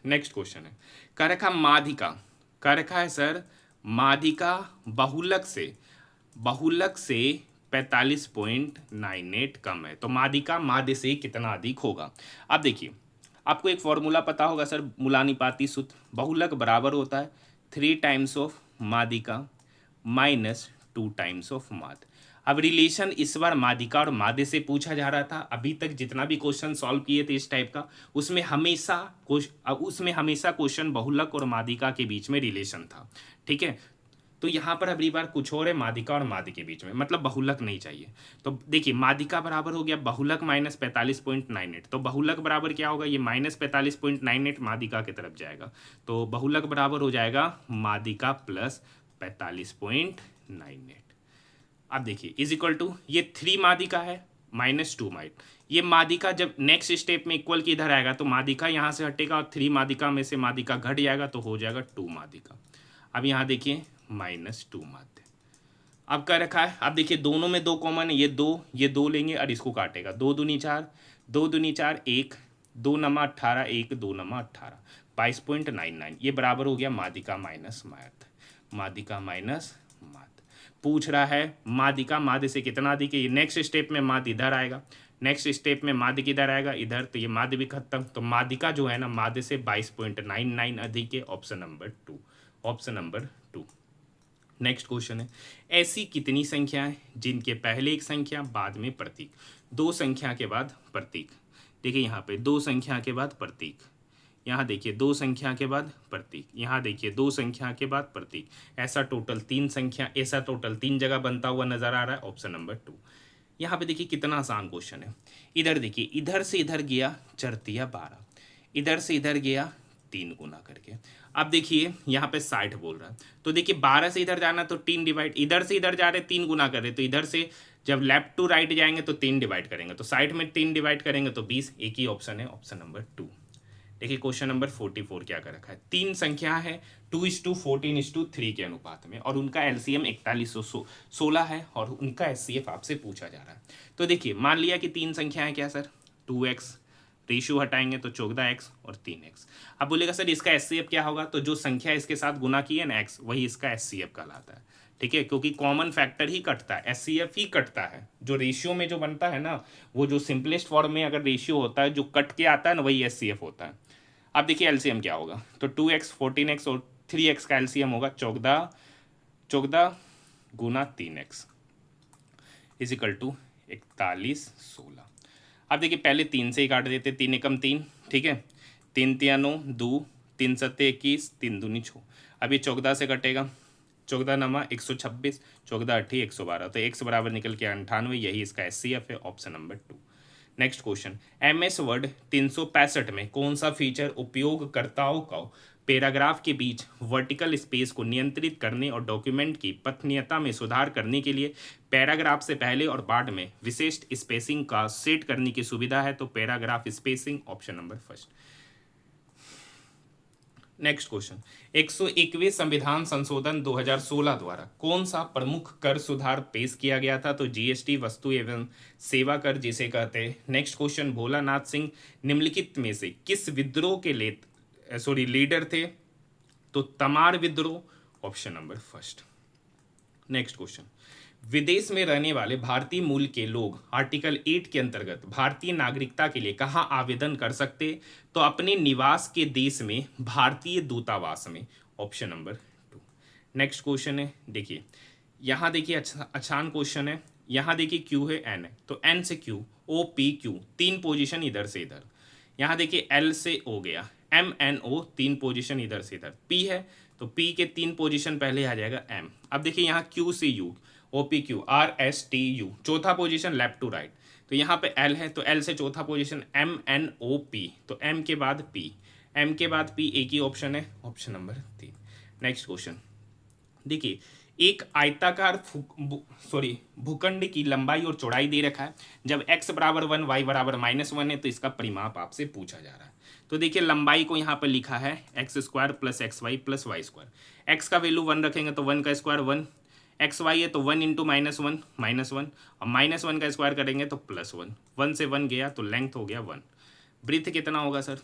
नेक्स्ट क्वेश्चन है, कह रखा माध्यिका, कह रखा है सर माध्यिका बहुलक से 45.98 कम है, तो माध्यिका माध्य से कितना अधिक होगा। अब देखिए आपको एक फॉर्मूला पता होगा सर, मूलानुपाती सूत्र। बहुलक बराबर होता है 3 टाइम्स ऑफ माध्यिका -2 टाइम्स ऑफ माध्य। अब रिलेशन इस बार माध्यिका और माध्य से पूछा जा रहा था। अभी तक जितना भी क्वेश्चन सॉल्व किए थे इस टाइप का, उसमें हमेशा क्वेश्चन बहुलक और माध्यिका के बीच में रिलेशन था, ठीक है। तो यहाँ पर अगली बार कुछ और है, माध्यिका और माध्य के बीच में, मतलब बहुलक नहीं चाहिए। तो देखिए माध्यिका बराबर हो गया बहुलक -45.98, तो बहुलक बराबर क्या होगा, ये -45.98 माध्यिका की तरफ जाएगा, तो बहुलक बराबर हो जाएगा माध्यिका प्लस 45.98। अब देखिए इज इक्वल टू, ये 3 माध्यिका है -2 माइट, ये माध्यिका जब नेक्स्ट स्टेप में इक्वल की इधर आएगा तो माध्यिका यहाँ से हटेगा और 3 माध्यिका में से माध्यिका घट जाएगा तो हो जाएगा 2 माध्यिका। अब यहाँ देखिए -2 माध्य। अब क्या रखा है, अब देखिए दोनों में 2 कॉमन है, ये दो लेंगे और इसको काटेगा, 2 दूनी 4, 2 दूनी 4, 1, 2 नमा 18, 1 2 नमा 18, 22.99। ये बराबर हो गया माध्यिका माइनस माध्य, माध्यिका माइनस माध्य। पूछ रहा है माध्यिका माध्य से कितना अधिक है। ये नेक्स्ट स्टेप में माध्य इधर आएगा, नेक्स्ट स्टेप में माध्य किधर आएगा, इधर, तो ये माध्य भी खत्म, तो माध्यिका जो है ना माध्य से 22.99 अधिक है, option number 2, option number 2। Next question है, ऐसी कितनी संख्याएं जिनके पहले एक संख्या बाद में प्रतीक, 2 संख्या के बाद प्रतीक। देखिए यहाँ पे 2 संख्या के बाद प्रतीक, यहाँ देखिए 2 संख्या के बाद प्रतीक, यहाँ देखिए 2 संख्या के बाद प्रतीक, ऐसा टोटल 3 संख्या, ऐसा टोटल 3 जगह बनता हुआ नजर आ रहा है, ऑप्शन नंबर 2। यहाँ पे देखिए कितना आसान क्वेश्चन है। इधर देखिए, इधर से इधर गया 4×3 12, इधर से इधर गया 3 गुना करके। अब देखिए यहाँ पे 60 बोल रहा है, तो देखिए 12 से इधर जाना तो 3 डिवाइड, इधर से इधर जा रहे 3 गुना कर रहे, तो इधर से जब लेफ्ट टू राइट जाएंगे तो 3 डिवाइड करेंगे, तो 60 में 3 डिवाइड करेंगे तो 20, एक ही ऑप्शन है, ऑप्शन नंबर 2। देखिए क्वेश्चन नंबर 44 क्या कर रखा है, 3 संख्या है 2:14:3 के अनुपात में और उनका एलसीएम 4116 है और उनका एचसीएफ आपसे पूछा जा रहा है। तो देखिए मान लिया कि 3 संख्याएं क्या सर, 2x, रेशियो हटाएंगे तो 14x और 3x। अब बोलेगा सर इसका एचसीएफ क्या होगा, तो जो संख्या इसके साथ गुना की है ना x, वही इसका एचसीएफ कहलाता है, ठीक है, क्योंकि कॉमन फैक्टर ही कटता है, एचसीएफ ही कटता है। जो रेशियो में जो बनता है ना, वो जो सिंपलेस्ट फॉर्म में अगर रेशियो होता है जो कट के आता है ना, वही एचसीएफ होता है। अब देखिए एलसीएम क्या होगा, तो 2x 14x और 3x का एलसीएम होगा 14 गुना 3x इज इक्वल टू 4116। अब देखिए पहले 3 से ही काट देते, 3 एकम 3, ठीक है, 3 3 9 2, 3 7 21, 3 दूनी 6। अब ये 14 से कटेगा, 14 नमा 126, 14 8 112, तो x बराबर निकल के 98, यही इसका एचसीएफ है, option number 2। Next question, MS word 365 में कौन सा फीचर उपयोगकर्ताओं को पैराग्राफ के बीच वर्टिकल स्पेस को नियंत्रित करने और डॉक्यूमेंट की पठनीयता में सुधार करने के लिए पैराग्राफ से पहले और बाद में विशिष्ट स्पेसिंग का सेट करने की सुविधा है, तो paragraph spacing, option number 1। Next question, 101वें संविधान संशोधन 2016 द्वारा कौन सा प्रमुख कर सुधार पेश किया गया था, तो जीएसटी, वस्तु एवं सेवा कर जिसे कहते हैं। नेक्स्ट क्वेश्चन, भोलानाथ सिंह निम्नलिखित में से किस विद्रोह के लीडर थे, तो तमार विद्रोह, option number first. Next question, विदेश में रहने वाले भारतीय मूल के लोग आर्टिकल 8 के अंतर्गत भारतीय नागरिकता के लिए कहाँ आवेदन कर सकते? तो अपने निवास के देश में भारतीय दूतावास में, ऑप्शन नंबर 2। नेक्स्ट क्वेश्चन है, देखिए यहाँ देखिए आसान क्वेश्चन है। यहाँ देखिए क्यू है, एन है, तो एन से क्यू, ओ पी क्यू, तीन पोजीशन इधर से इधर। यहाँ देखिए एल से ओ गया, एम एन ओ, तीन पोजीशन इधर से इधर। पी है तो पी के तीन पोजीशन पहले आ जाएगा एम। अब देखिए यहाँ क्यू से U, O P Q, R S T U, चौथा पोजीशन लेफ्ट टू राइट। तो यहाँ पे एल है तो एल से चौथा position M N O P, तो एम के बाद पी, एम के बाद पी, एक ही ऑप्शन है, ऑप्शन नंबर 3। नेक्स्ट क्वेश्चन, देखिए एक आयताकार भूखंड की लंबाई और चौड़ाई दे रखा है। जब x बराबर 1, y बराबर -1 है तो इसका परिमाप आपसे पूछा जा रहा है। तो देखिए लंबाई को यहाँ पर लिखा है X square plus X Y plus Y square. X का वैल्यू 1 रखेंगे तो 1 का स्क्वायर 1, एक्स वाई है तो 1 इंटू -1 -1, और -1 का स्क्वायर करेंगे तो +1, 1 से 1 गया तो लेंथ हो गया 1। ब्रीथ कितना होगा सर?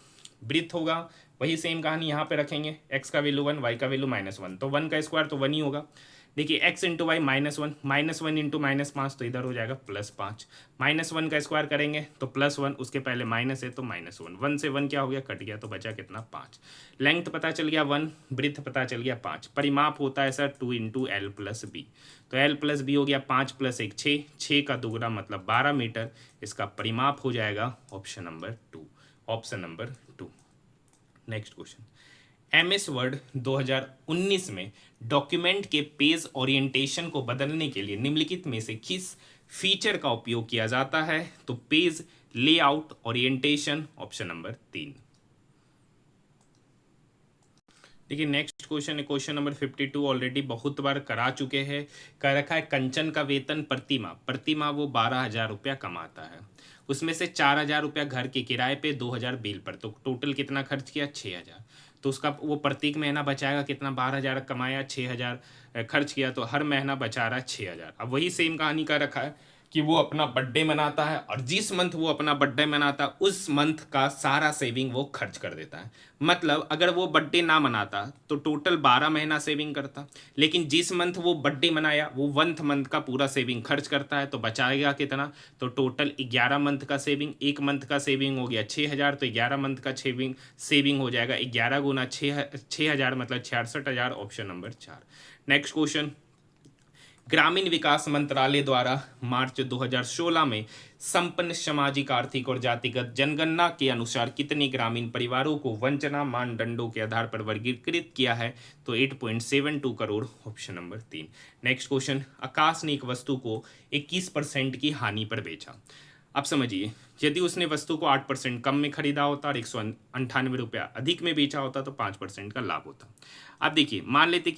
ब्रीथ होगा वही सेम कहानी यहाँ पे रखेंगे, x का वैल्यू 1, y का वैल्यू -1, तो 1 का स्क्वायर तो 1 ही होगा। देखिए x इंटू वाई -1, -1 इंटू -5 तो इधर हो जाएगा +5, -1 का स्क्वायर करेंगे तो +1, उसके पहले माइनस है तो -1, 1 से 1 क्या हो गया, कट गया, तो बचा कितना, 5। लेंथ पता चल गया 1, ब्रीथ पता चल गया 5। परिमाप होता है sir 2 into L plus B, तो एल प्लस बी हो गया 5 + 1 6, 6 का दोगुना मतलब 12 मीटर। इसका परिमाप हो जाएगा option number 2, option number 2। Next question, MS word 2019 में डॉक्यूमेंट के पेज ओरिएंटेशन को बदलने के लिए निम्नलिखित में से किस फीचर का उपयोग किया जाता है? तो page layout orientation, option number 3। देखिए नेक्स्ट क्वेश्चन है क्वेश्चन नंबर 52, ऑलरेडी बहुत बार करा चुके हैं। कह रखा है कंचन का वेतन प्रतिमा वो 12,000 रुपया कमाता है, उसमें से 4,000 रुपया घर के किराए पे, 2,000 बिल पर, तो टोटल कितना खर्च किया, 6,000। तो उसका वो प्रत्येक महीना बचाएगा कितना, 12,000 कमाया, 6,000 खर्च किया, तो हर महीना बचा रहा है 6,000। अब वही सेम कहानी का रखा है कि वो अपना बर्थडे मनाता है और जिस मंथ वो अपना बर्थडे मनाता है उस मंथ का सारा सेविंग वो खर्च कर देता है। मतलब अगर वो बर्थडे ना मनाता तो टोटल 12 महीना सेविंग करता, लेकिन जिस मंथ वो बर्थडे मनाया वो 1 मंथ का पूरा सेविंग खर्च करता है, तो बचाएगा कितना, तो टोटल 11 मंथ का सेविंग। एक मंथ का सेविंग हो गया 6,000, तो 11 मंथ का सेविंग हो जाएगा 11 गुना 6,000 मतलब 66,000, ऑप्शन नंबर 4। नेक्स्ट क्वेश्चन, ग्रामीण विकास मंत्रालय द्वारा मार्च 2016 में संपन्न सामाजिक, आर्थिक और जातिगत जनगणना के अनुसार कितने ग्रामीण परिवारों को वंचना मानदंडों के आधार पर वर्गीकृत किया है? तो 8.72 crore, option number 3। Next question, Akash ने एक वस्तु को 21% की हानि पर बेचा। अब समझिए, यदि उसने वस्तु को 8% कम में खरीदा होता और 198 रुपया अधिक में बेचा होता तो 5% का लाभ होता। अब देखिए मान लेते हैं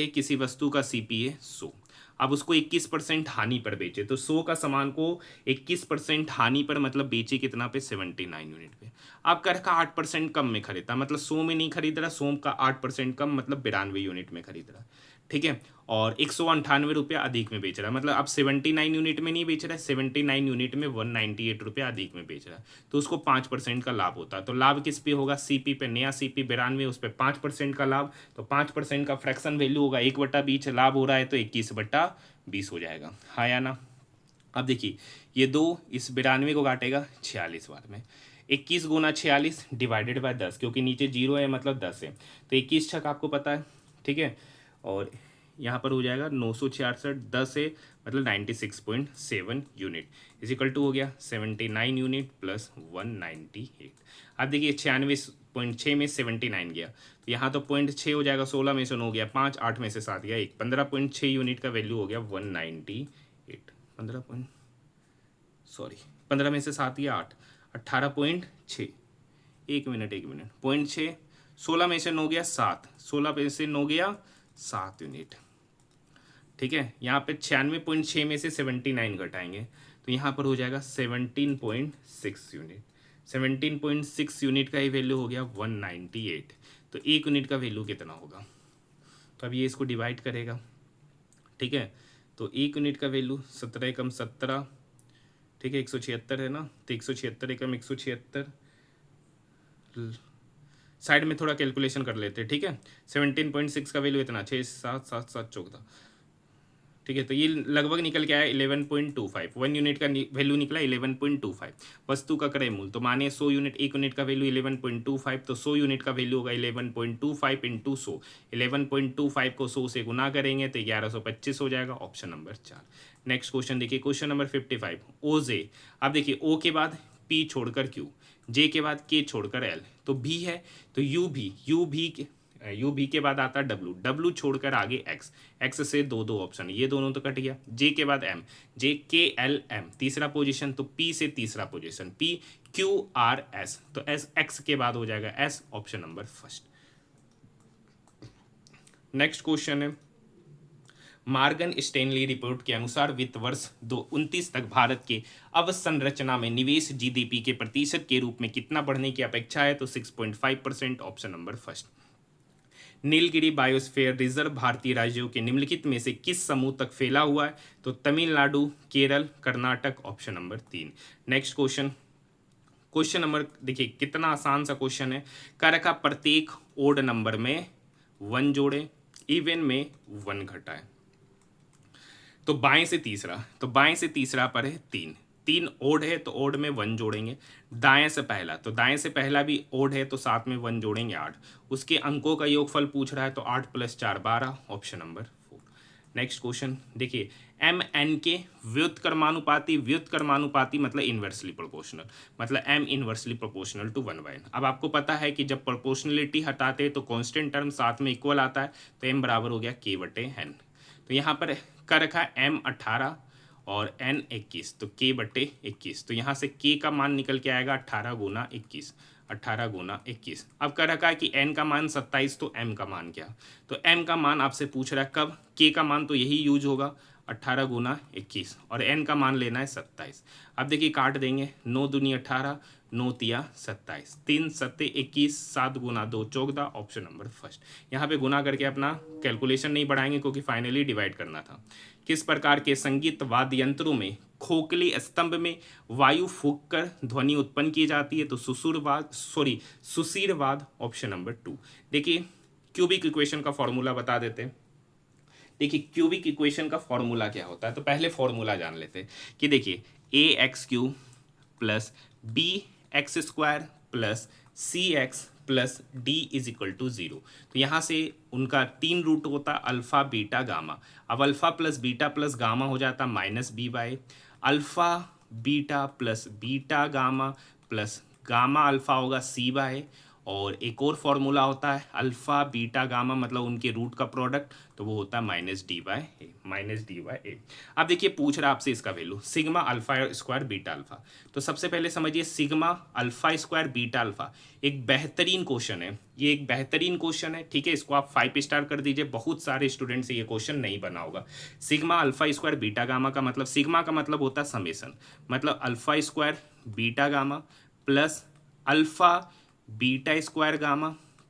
किसी वस्तु का CPA 100, अब उसको 21% हानि पर बेचे, तो 100 का सामान को 21% हानि पर मतलब बेचे कितना पे, 79 यूनिट पे। अब कर का 8% कम में खरीदा, मतलब 100 में नहीं खरीद रहा, 100 का 8% कम मतलब 92 यूनिट में खरीद रहा, ठीक है। और 198 रुपया अधिक में बेच रहा है, मतलब अब 79 यूनिट में नहीं बेच रहा है, 79 यूनिट में 198 रुपया अधिक में बेच रहा है, तो उसको 5% का लाभ होता है। तो लाभ किस पे होगा, CP पे, नया CP 92, उस पर 5% का लाभ, तो 5% का फ्रैक्शन वैल्यू होगा 1/20, लाभ हो रहा है तो 21/20 हो जाएगा, हाँ या ना। अब देखिए ये 2 इस 92 को काटेगा 46 बार में, 21 गुना 46 डिवाइडेड बाय 10, क्योंकि नीचे 0 है मतलब 10 है, तो 21 छक आपको पता है, ठीक है। और यहाँ पर हो जाएगा 966, 10 है मतलब 96.7 यूनिट, इजिकल टू हो गया 79 यूनिट प्लस 198। अब देखिए 96.6 में 79 गया, तो यहाँ तो 0.6 हो जाएगा, 16 में से 9 गया 5, 8 में से 7 गया 1, 15.6 यूनिट का वैल्यू हो गया 198। 15 में से 7 गया 8, 18.6, 1 मिनट 0.6, 16 में से 9 गया 7, 16 में से 9 गया 7 यूनिट, ठीक है। यहाँ पे 96.6 में से 79 घटाएंगे तो यहाँ पर हो जाएगा 17.6 यूनिट, 17.6 यूनिट का ही वैल्यू हो गया 198, तो 1 यूनिट का वैल्यू कितना होगा, तो अब ये इसको डिवाइड करेगा, ठीक है। तो 1 यूनिट का वैल्यू 17 एकम 17, ठीक है, 176 है ना, तो 176 एकम 176, साइड में थोड़ा कैलकुलेशन कर लेते हैं, ठीक है। 17.6 का वैल्यू इतना 6 7 7 7 14, ठीक है। तो ये लगभग निकल के आया 11.25, 1 यूनिट का वैल्यू निकला 11.25। वस्तु का क्रय मूल्य, तो माने 100 यूनिट, 1 यूनिट का वैल्यू 11.25, तो 100 यूनिट का वैल्यू होगा 11.25 इंटू 100। 11.25 को 100 से गुना करेंगे तो 1125 हो जाएगा, ऑप्शन नंबर 4। नेक्स्ट क्वेश्चन देखिए, क्वेश्चन नंबर 55, ओ जे। अब देखिए ओ के बाद पी छोड़कर क्यू, जे के बाद के छोड़कर एल, तो बी है तो यू भी के बाद आता है डब्ल्यू, डब्ल्यू छोड़कर आगे एक्स, एक्स से दो दो ऑप्शन, ये दोनों तो कट गया। जे के बाद M, J K L M तीसरा पोजीशन, तो पी से तीसरा position P Q R S, तो एस एक्स के बाद हो जाएगा S, option number first. Next question है, मार्गन स्टैनली रिपोर्ट के अनुसार वित्त वर्ष 2029 तक भारत के अवसंरचना में निवेश जीडीपी के प्रतिशत के रूप में कितना बढ़ने की अपेक्षा है, तो 6.5%, option number first. Nilgiri biosphere reserve भारतीय राज्यों के निम्नलिखित में से किस समूह तक फैला हुआ है, तो Tamil Nadu, Kerala, Karnataka, option number 3। Next question, question number देखिए कितना आसान सा क्वेश्चन है। कर का प्रत्येक ओड नंबर में 1 जोड़े, इवन में 1 घटाए। तो बाएं से तीसरा, तो बाएं से तीसरा पर है 3, 3 ओड है तो ओड में 1 जोड़ेंगे। दाएं से पहला, तो दाएं से पहला भी ओड है तो साथ में 1 जोड़ेंगे 8। उसके अंकों का योगफल पूछ रहा है तो 8 + 4 12, ऑप्शन नंबर 4। नेक्स्ट क्वेश्चन देखिए, एम एन के व्युत्क्रमानुपाती, व्युत्क्रमानुपाती मतलब इन्वर्सली प्रोपोर्शनल, मतलब M inversely proportional to 1/n। अब आपको पता है कि जब प्रोपोर्शनलिटी हटाते हैं तो कांस्टेंट टर्म साथ में इक्वल आता है, तो एम बराबर हो गया k/n। तो यहाँ पर का रखा m 18 और n 21, तो k/21, तो यहाँ से k का मान निकल के आएगा 18 × 21, 18 × 21। अब कह रखा है कि n का मान 27, तो m का मान क्या, तो m का मान आपसे पूछ रहा है कब, k का मान तो यही यूज होगा 18 × 21 और n का मान लेना है 27। अब देखिए काट देंगे, 9 दूनी 18, 9 तिया 27, 3 7 21, 7 × 2 14, ऑप्शन नंबर फर्स्ट। यहाँ पे गुना करके अपना कैलकुलेशन नहीं बढ़ाएंगे क्योंकि फाइनली डिवाइड करना था। किस प्रकार के संगीत वाद्य यंत्रों में खोखले स्तंभ में वायु फूंक कर ध्वनि उत्पन्न की जाती है, तो सुशीरवाद, ऑप्शन नंबर 2। देखिए क्यूबिक इक्वेशन का फॉर्मूला बता देते हैं। देखिए क्यूबिक इक्वेशन का फॉर्मूला क्या होता है, तो पहले फॉर्मूला जान लेते हैं कि देखिए ax³ + bx² + cx + d = 0। तो यहाँ से उनका 3 रूट होता अल्फा बीटा गामा। अब alpha plus beta plus gamma हो जाता -b/, alpha beta plus beta gamma plus gamma alpha होगा c/, और एक और फॉर्मूला होता है अल्फा बीटा गामा मतलब उनके रूट का प्रोडक्ट, तो वो होता है -d/a। अब देखिए पूछ रहा है आपसे इसका value sigma alpha square beta alpha. तो सबसे पहले समझिए sigma alpha square beta alpha एक बेहतरीन क्वेश्चन है, ये एक बेहतरीन क्वेश्चन है, ठीक है। इसको आप 5 स्टार कर दीजिए, बहुत सारे स्टूडेंट से ये क्वेश्चन नहीं बना होगा। Sigma alpha square beta gamma का मतलब, सिग्मा का मतलब होता है समेसन, मतलब alpha square beta gamma plus alpha beta square gamma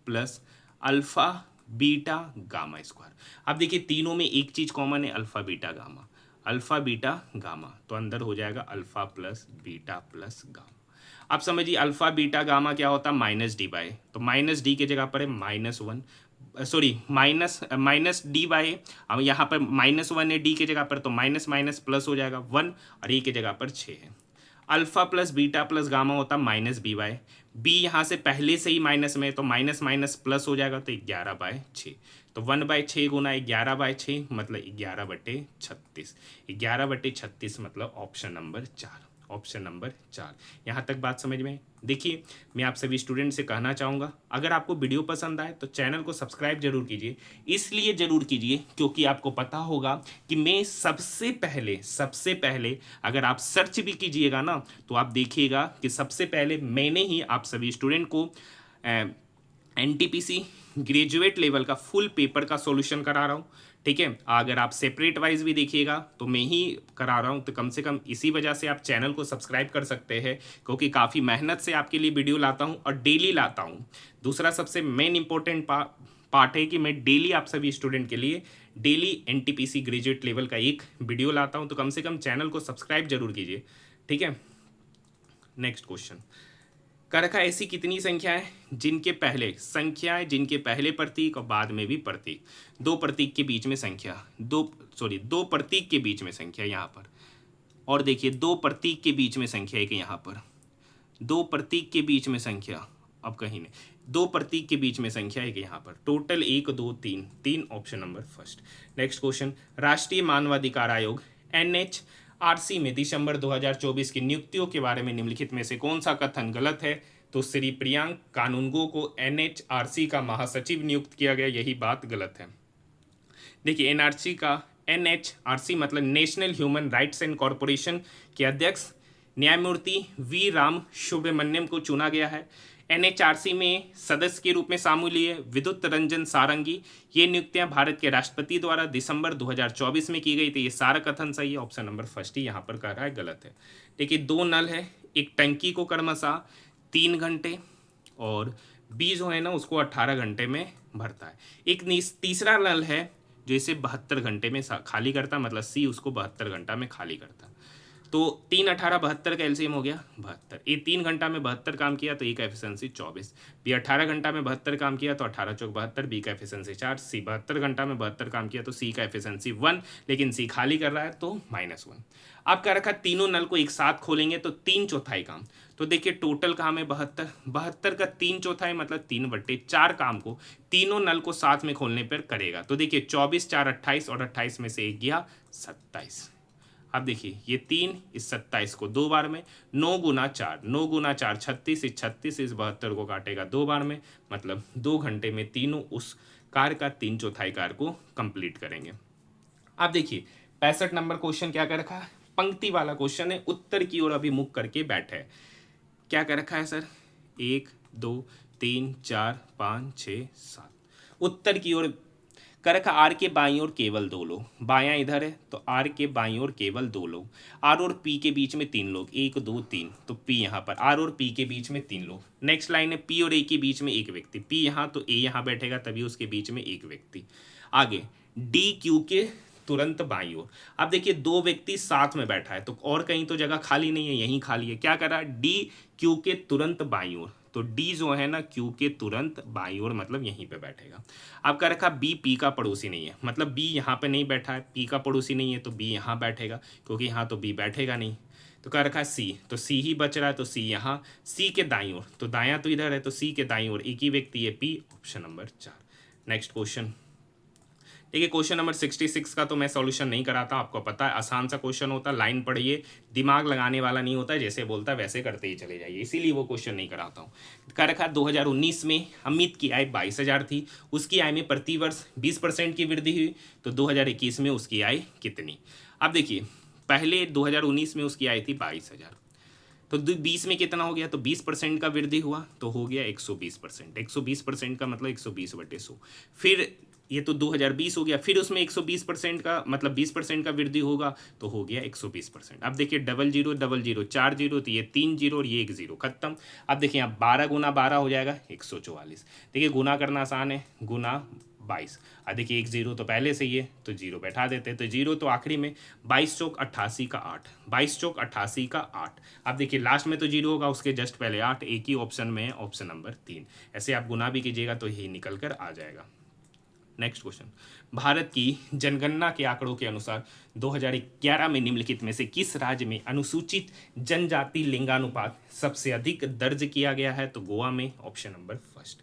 plus alpha beta gamma square. अब देखिए तीनों में एक चीज कॉमन है, alpha beta gamma, alpha beta gamma, तो अंदर हो जाएगा alpha plus beta plus gamma. अब समझिए अल्फा बीटा गामा क्या होता है -d/, तो -d के जगह पर है -1, सॉरी माइनस d/, अब यहाँ पर -1 है d के जगह पर, तो माइनस माइनस प्लस हो जाएगा 1 और a के जगह पर 6 है। Alpha plus beta plus gamma होता -b/, b यहाँ से पहले से ही माइनस में, तो माइनस माइनस प्लस हो जाएगा, तो 11/6, तो 1/6 गुना 11/6 मतलब 11/36, 11/36 मतलब ऑप्शन नंबर 4, ऑप्शन नंबर 4। यहाँ तक बात समझ में। देखिए मैं आप सभी स्टूडेंट से कहना चाहूँगा अगर आपको वीडियो पसंद आए तो चैनल को सब्सक्राइब जरूर कीजिए, इसलिए जरूर कीजिए क्योंकि आपको पता होगा कि मैं सबसे पहले अगर आप सर्च भी कीजिएगा ना तो आप देखिएगा कि सबसे पहले मैंने ही आप सभी स्टूडेंट को NTPC ग्रेजुएट लेवल का फुल पेपर का सॉल्यूशन करा रहा हूँ, ठीक है। अगर आप सेपरेट वाइज भी देखिएगा तो मैं ही करा रहा हूँ, तो कम से कम इसी वजह से आप चैनल को सब्सक्राइब कर सकते हैं क्योंकि काफ़ी मेहनत से आपके लिए वीडियो लाता हूँ और डेली लाता हूँ। दूसरा सबसे मेन इंपॉर्टेंट पार्ट है कि मैं डेली आप सभी स्टूडेंट के लिए डेली NTPC ग्रेजुएट लेवल का एक वीडियो लाता हूँ, तो कम से कम चैनल को सब्सक्राइब जरूर कीजिए, ठीक है। नेक्स्ट क्वेश्चन कर रखा है ऐसी कितनी संख्याएं जिनके पहले प्रतीक और बाद में भी प्रतीक, दो प्रतीक के बीच में संख्या, दो प्रतीक के बीच में संख्या यहाँ पर, और देखिए दो प्रतीक के बीच में संख्या एक यहाँ पर, दो प्रतीक के बीच में संख्या, अब कहीं नहीं, दो प्रतीक के बीच में संख्या एक यहाँ पर, total 1 2 3, 3 option number first. Next question, राष्ट्रीय मानवाधिकार आयोग NHRC में दिसंबर 2024 की नियुक्तियों के बारे में निम्नलिखित में से कौन सा कथन गलत है? तो श्री प्रियांक कानूनगो को NHRC का महासचिव नियुक्त किया गया, यही बात गलत है। देखिए NHRC मतलब national human rights and corporation के अध्यक्ष न्यायमूर्ति वी राम सुब्रमण्यम को चुना गया है। NHRC में सदस्य के रूप में शामिल हुए विद्युत रंजन सारंगी। ये नियुक्तियां भारत के राष्ट्रपति द्वारा दिसंबर 2024 में की गई थी। ये सारा कथन सही है, ऑप्शन नंबर फर्स्ट ही यहाँ पर कह रहा है गलत है। देखिए दो नल है, एक टंकी को क्रमशः 3 घंटे और बी जो है ना उसको 18 घंटे में भरता है। एक तीसरा नल है जो इसे 72 घंटे में खाली करता, मतलब सी उसको 72 घंटा में खाली करता। तो 3 18 72 का एलसीएम हो गया 72। ये 3 घंटा में 72 काम किया तो ए का एफिशिएंसी 24। बी 18 घंटा में 72 काम किया तो 18 चौक 72, बी का एफिशिएंसी 4। सी 72 घंटा में 72 काम किया तो सी का एफिशिएंसी 1, लेकिन सी खाली कर रहा है तो -1। अब क्या रखा, तीनों नल को एक साथ खोलेंगे तो 3/4 काम। तो देखिए टोटल काम है 72 का 3/4 मतलब 3/4 काम को तीनों नल को साथ में खोलने पर करेगा। तो देखिए 24 4 28 और 28 में से 1 गया 27। अब देखिए ये 3 इस 27 को 2 बार में, 9 गुना 4 36, इस 36 इस 72 को काटेगा 2 बार में, मतलब 2 घंटे में तीनों उस कार्य का 3/4 कार्य को कंप्लीट करेंगे। अब देखिए 65 नंबर क्वेश्चन क्या कर रखा है, पंक्ति वाला क्वेश्चन है, उत्तर की ओर अभिमुख करके बैठे है। क्या कर रखा है सर, 1 2 3 4 5 6 7 उत्तर की ओर कर रखा। आर के बाईं ओर केवल 2 लोग, बायां इधर है तो आर के बाईं ओर केवल 2 लोग, आर और पी के बीच में 3 लोग, 1 2 3, तो पी यहाँ पर, आर और पी के बीच में 3 लोग। नेक्स्ट लाइन है पी और ए के बीच में 1 व्यक्ति, पी यहाँ तो ए यहाँ बैठेगा तभी उसके बीच में 1 व्यक्ति। आगे डी क्यू के तुरंत बाईं ओर, अब देखिए 2 व्यक्ति साथ में बैठा है तो और कहीं तो जगह खाली नहीं है, यहीं खाली है। क्या कर रहा है, डी क्यू के तुरंत बाईं ओर, तो डी जो है ना क्यू के तुरंत बाईं ओर मतलब यहीं पे बैठेगा। अब क्या रखा, बी पी का पड़ोसी नहीं है, मतलब बी यहाँ पे नहीं बैठा है, पी का पड़ोसी नहीं है तो बी यहाँ बैठेगा, क्योंकि यहाँ तो बी बैठेगा नहीं। तो क्या रखा है सी, तो सी ही बच रहा है तो सी यहाँ, सी के दाईं ओर, तो दायां तो इधर है तो सी के दाईं ओर एक ही व्यक्ति है P, option number 4। Next question देखिए, क्वेश्चन नंबर 66 का तो मैं सॉल्यूशन नहीं कराता, आपको पता है आसान सा क्वेश्चन होता है, लाइन पढ़िए, दिमाग लगाने वाला नहीं होता, जैसे बोलता है वैसे करते ही चले जाइए, इसीलिए वो क्वेश्चन नहीं कराता हूँ। क्या रखा, 2019 में अमित की आय 22,000 थी, उसकी आय में प्रति वर्ष 20% की वृद्धि हुई, तो 2021 में उसकी आय कितनी। अब देखिए पहले 2019 में उसकी आय थी 22,000, तो 20 में कितना हो गया, तो 20% का वृद्धि हुआ तो हो गया 120%। 120% का मतलब 120/100, फिर ये तो 2020 हो गया, फिर उसमें 120% का मतलब 20% का वृद्धि होगा तो हो गया 120%। अब देखिए 00 00 4 0, तो ये 3 0 और ये 1 0 खत्म। अब देखिए यहाँ 12 गुना 12 हो जाएगा 144। देखिए गुना करना आसान है, गुना 22। अब देखिए 1 0 तो पहले से ही है तो 0 बैठा देते हैं, तो 0 तो आखिरी में, 22 चौक 88 का 8, 22 चौक 88 का 8। अब देखिए लास्ट में तो 0 होगा, उसके जस्ट पहले 8, एक ही ऑप्शन में है, ऑप्शन नंबर 3। ऐसे आप गुना भी कीजिएगा तो यही निकल कर आ जाएगा। नेक्स्ट क्वेश्चन, भारत की जनगणना के आंकड़ों के अनुसार 2011 में निम्नलिखित में से किस राज्य में अनुसूचित जनजाति लिंगानुपात सबसे अधिक दर्ज किया गया है, तो गोवा में, option number first.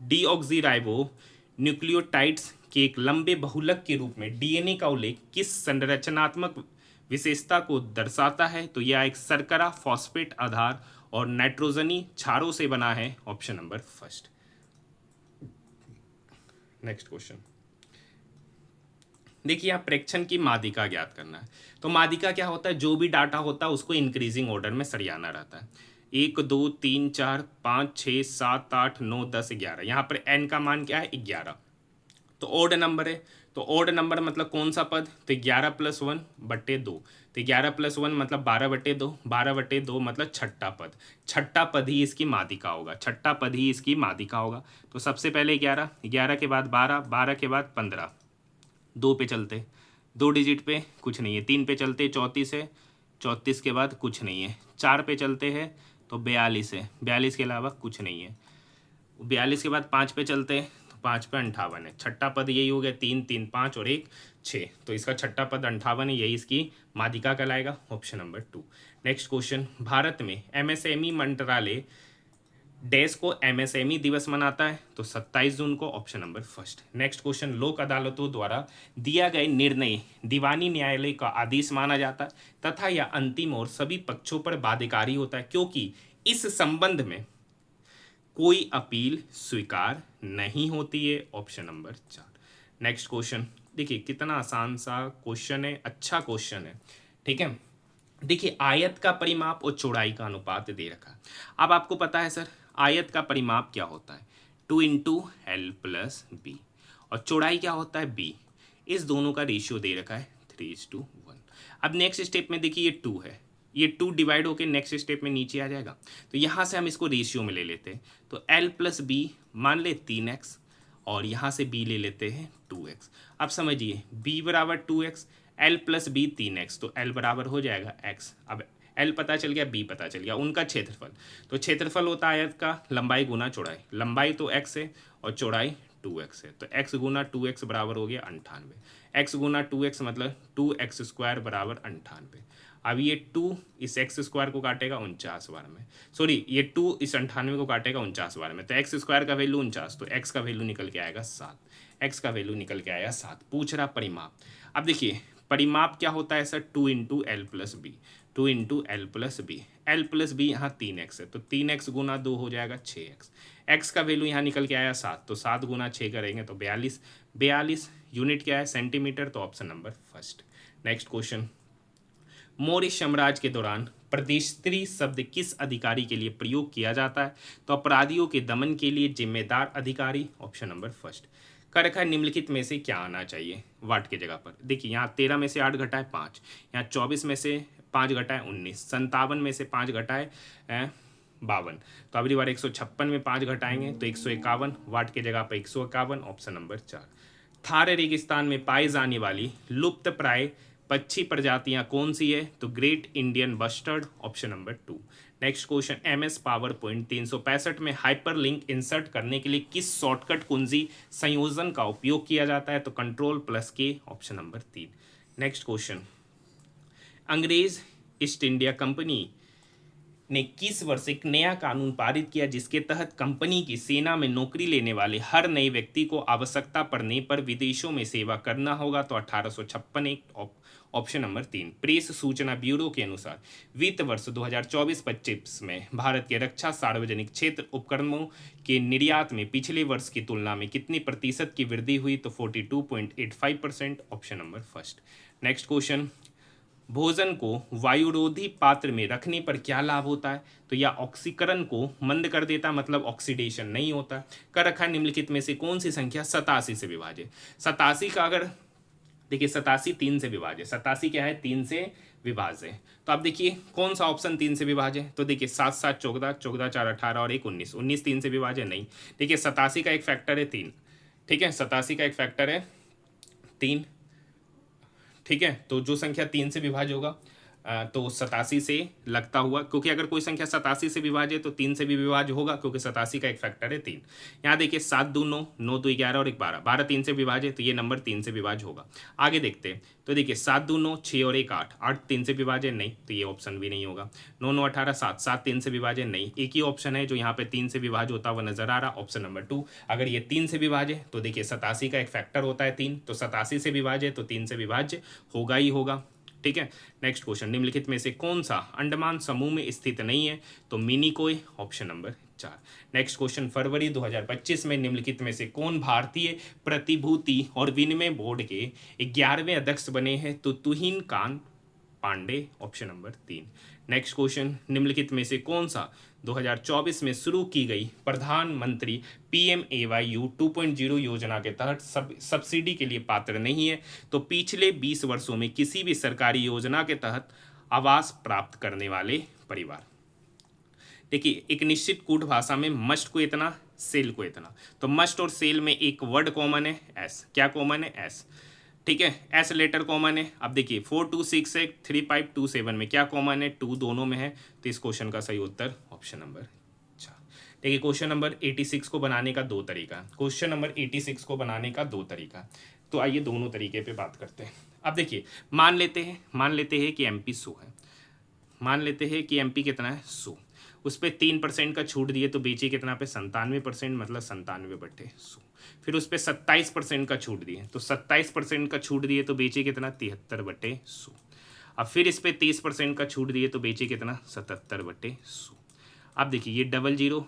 Deoxyribo nucleotides के एक लंबे बहुलक के रूप में डीएनए का उल्लेख किस संरचनात्मक विशेषता को दर्शाता है, तो यह एक शर्करा फॉस्फेट आधार और नाइट्रोजनी क्षारों से बना है, option number first. Next question देखिए, आप प्रेक्षण की माध्यिका ज्ञात करना है, तो माध्यिका क्या होता है, जो भी डाटा होता है उसको इंक्रीजिंग ऑर्डर में सरियाना रहता है। 1 2 3 4 5 6 7 8 9 10 11, यहाँ पर n का मान क्या है 11, तो ऑड नंबर है, तो ऑड नंबर मतलब कौन सा पद, तो 11 + 1/2, तो 11 + 1 मतलब 12/2, 12/2 मतलब छठा पद, छठा पद ही इसकी माध्यिका होगा, छठा पद ही इसकी माध्यिका होगा। तो सबसे पहले 11, 11 के बाद 12, 12 के बाद 15, 2 पे चलते, 2 डिजिट पे कुछ नहीं है, 3 पे चलते 34 है, 34 के बाद कुछ नहीं है, 4 पे चलते हैं तो 42 है, 42 के अलावा कुछ नहीं है। 42 के बाद 5 पे चलते हैं, तो 5 पे 58 है। छठा पद यही हो गया, 3 3 5 और 1 6, तो इसका छठा पद 58 है, यही इसकी माध्यिका कहलाएगा, option number 2। Next question, Bharat में एमएसएमई मंत्रालय डैश को एमएसएमई दिवस मनाता है, तो 27 जून को, option number first. Next question, लोक अदालतों द्वारा दिया गए निर्णय दीवानी न्यायालय का आदेश माना जाता है तथा यह अंतिम और सभी पक्षों पर बाध्यकारी होता है क्योंकि इस संबंध में कोई अपील स्वीकार नहीं होती है, ऑप्शन नंबर 4। नेक्स्ट क्वेश्चन, देखिए कितना आसान सा क्वेश्चन है, अच्छा क्वेश्चन है, ठीक है। देखिए आयत का परिमाप और चौड़ाई का अनुपात दे रखा है। अब आपको पता है सर आयत का परिमाप क्या होता है, 2 इंटू एल प्लस बी, और चौड़ाई क्या होता है बी। इस दोनों का रेशियो दे रखा है 3:1। अब नेक्स्ट स्टेप में देखिए ये 2 है, ये 2 डिवाइड होकर नेक्स्ट स्टेप में नीचे आ जाएगा, तो यहाँ से हम इसको रेशियो में ले लेते हैं, तो एल प्लस बी मान ले 3x, और यहाँ से b ले लेते हैं 2x। अब समझिए b बराबर 2x, l plus B 3x, तो l बराबर हो जाएगा x। अब l पता चल गया, b पता चल गया, उनका क्षेत्रफल, तो क्षेत्रफल होता है आयत का लंबाई गुना चौड़ाई, लंबाई तो x है और चौड़ाई 2x है, तो x गुना 2x बराबर हो गया 98। x गुना 2x मतलब 2x स्क्वायर बराबर 98। अब ये 2 इस x स्क्वायर को काटेगा 49 बार में, सॉरी ये 2 इस 98 को काटेगा 49 बार में, तो x स्क्वायर का वैल्यू 49, तो x का वैल्यू निकल के आएगा 7। x का वैल्यू निकल के आएगा 7। पूछ रहा परिमाप। अब देखिए परिमाप क्या होता है sir, 2 into L plus B, 2 into L plus B, L plus B यहाँ 3x है, तो 3x गुना 2 हो जाएगा 6x। x का वैल्यू यहाँ निकल के आया 7, तो 7 गुना 6 करेंगे तो 42। 42 यूनिट क्या है, सेंटीमीटर, तो option number first. Next question, Maurya साम्राज्य के दौरान प्रदेशत्री शब्द किस अधिकारी के लिए प्रयोग किया जाता है, तो अपराधियों के दमन के लिए जिम्मेदार अधिकारी, ऑप्शन नंबर फर्स्ट। कर रखा है निम्नलिखित में से क्या आना चाहिए वाट की जगह पर। देखिए यहाँ 13 में से 8 घटाए 5, यहाँ 24 में से 5 घटाए 19, 57 में से 5 घटाए 52, तो अगली बार 156 में 5 घटाएंगे तो 151, वाट की जगह पर 151, ऑप्शन नंबर 4। थार रेगिस्तान में पाई जाने वाली लुप्त प्राय पक्षी प्रजातियां कौन सी है, तो great Indian bustard, option number 2। Next question, MS power point 365 में हाइपरलिंक इंसर्ट करने के लिए किस शॉर्टकट कुंजी संयोजन का उपयोग किया जाता है, तो Ctrl+K, option number 3। Next question, अंग्रेज ईस्ट इंडिया कंपनी ने किस वर्ष एक नया कानून पारित किया जिसके तहत कंपनी की सेना में नौकरी लेने वाले हर नए व्यक्ति को आवश्यकता पड़ने पर विदेशों में सेवा करना होगा, तो 1856 एक्ट, ऑप्शन नंबर 3। प्रेस सूचना ब्यूरो के अनुसार वित्त वर्ष 2024-25 में भारत के रक्षा सार्वजनिक क्षेत्र उपकरणों के निर्यात में पिछले वर्ष की तुलना में कितनी प्रतिशत की वृद्धि हुई, तो 42.85%, option number first. Next question, भोजन को वायुरोधी पात्र में रखने पर क्या लाभ होता है, तो यह ऑक्सीकरण को मंद कर देता, मतलब ऑक्सीडेशन नहीं होता। कर रखा निम्नलिखित में से कौन सी संख्या 87 से विभाज्य। 87 का अगर देखिए 87 3 से विभाज्य, 87 क्या है 3 से विभाज्य है, तो आप देखिए कौन सा ऑप्शन 3 से विभाज्य है, तो देखिए 7 7 14, 14 4 18 और 1 19, 19 3 से विभाज्य नहीं। देखिए 87 का एक फैक्टर है 3, ठीक है, 87 का एक फैक्टर है 3, ठीक है, तो जो संख्या 3 से विभाज्य होगा तो 87 से लगता हुआ, क्योंकि अगर कोई संख्या 87 से विभाज्य है तो 3 से भी विभाज्य होगा, क्योंकि 87 का एक फैक्टर है 3। यहाँ देखिए 7 2 9, 9 2 11 और 1 12, 12 3 से विभाज्य है, तो ये नंबर 3 से विभाज्य होगा। आगे देखते हैं, तो देखिए 7 2 9, 6 और 1 8, 8 3 से विभाज्य नहीं, तो ये ऑप्शन भी नहीं होगा। 9 9 18 7, 7 3 से विभाज्य नहीं, एक ही ऑप्शन है जो यहाँ पे 3 से विभाज्य होता हुआ नजर आ रहा, ऑप्शन नंबर 2। अगर ये 3 से विभाज्य तो देखिए 87 का एक फैक्टर होता है 3, तो 87 से विभाज्य तो 3 से विभाज्य होगा ही होगा, ठीक है। नेक्स्ट क्वेश्चन, निम्नलिखित में से कौन सा अंडमान समूह में स्थित नहीं है, तो Minicoy, option number 4। Next question, फरवरी 2025 में निम्नलिखित में से कौन भारतीय प्रतिभूति और विनिमय बोर्ड के 11वें अध्यक्ष बने हैं, तो Tuhin Kanta Pandey, option number 3। Next question, निम्नलिखित में से कौन सा 2024 में शुरू की गई प्रधानमंत्री PMAYU 2.0 योजना के तहत सब्सिडी के लिए पात्र नहीं है, तो पिछले 20 वर्षों में किसी भी सरकारी योजना के तहत आवास प्राप्त करने वाले परिवार। देखिए एक निश्चित कूट भाषा में मस्ट को इतना, सेल को इतना, तो मस्ट और सेल में एक वर्ड कॉमन है एस, क्या कॉमन है एस, ठीक है, एस लेटर कॉमन है। अब देखिए 4 2 6 है, 3 5 2 7 में क्या कॉमन है, 2 दोनों में है, तो इस क्वेश्चन का सही उत्तर ऑप्शन नंबर 4। देखिए क्वेश्चन नंबर 86 को बनाने का दो तरीका, क्वेश्चन नंबर 86 को बनाने का दो तरीका। तो आइए दोनों तरीके पे बात करते हैं। अब देखिए मान लेते हैं कि एमपी 100 है, मान लेते हैं कि एमपी कितना है 100, उस पर 3% का छूट दिए तो बेचे कितना पे 97%, मतलब 97/100। फिर उस पर 27% का छूट दिए तो 27% का छूट दिए तो बेचे कितना 73/100। अब फिर इस पर 30% का छूट दिए तो बेचे कितना 77/100। अब देखिए ये डबल जीरो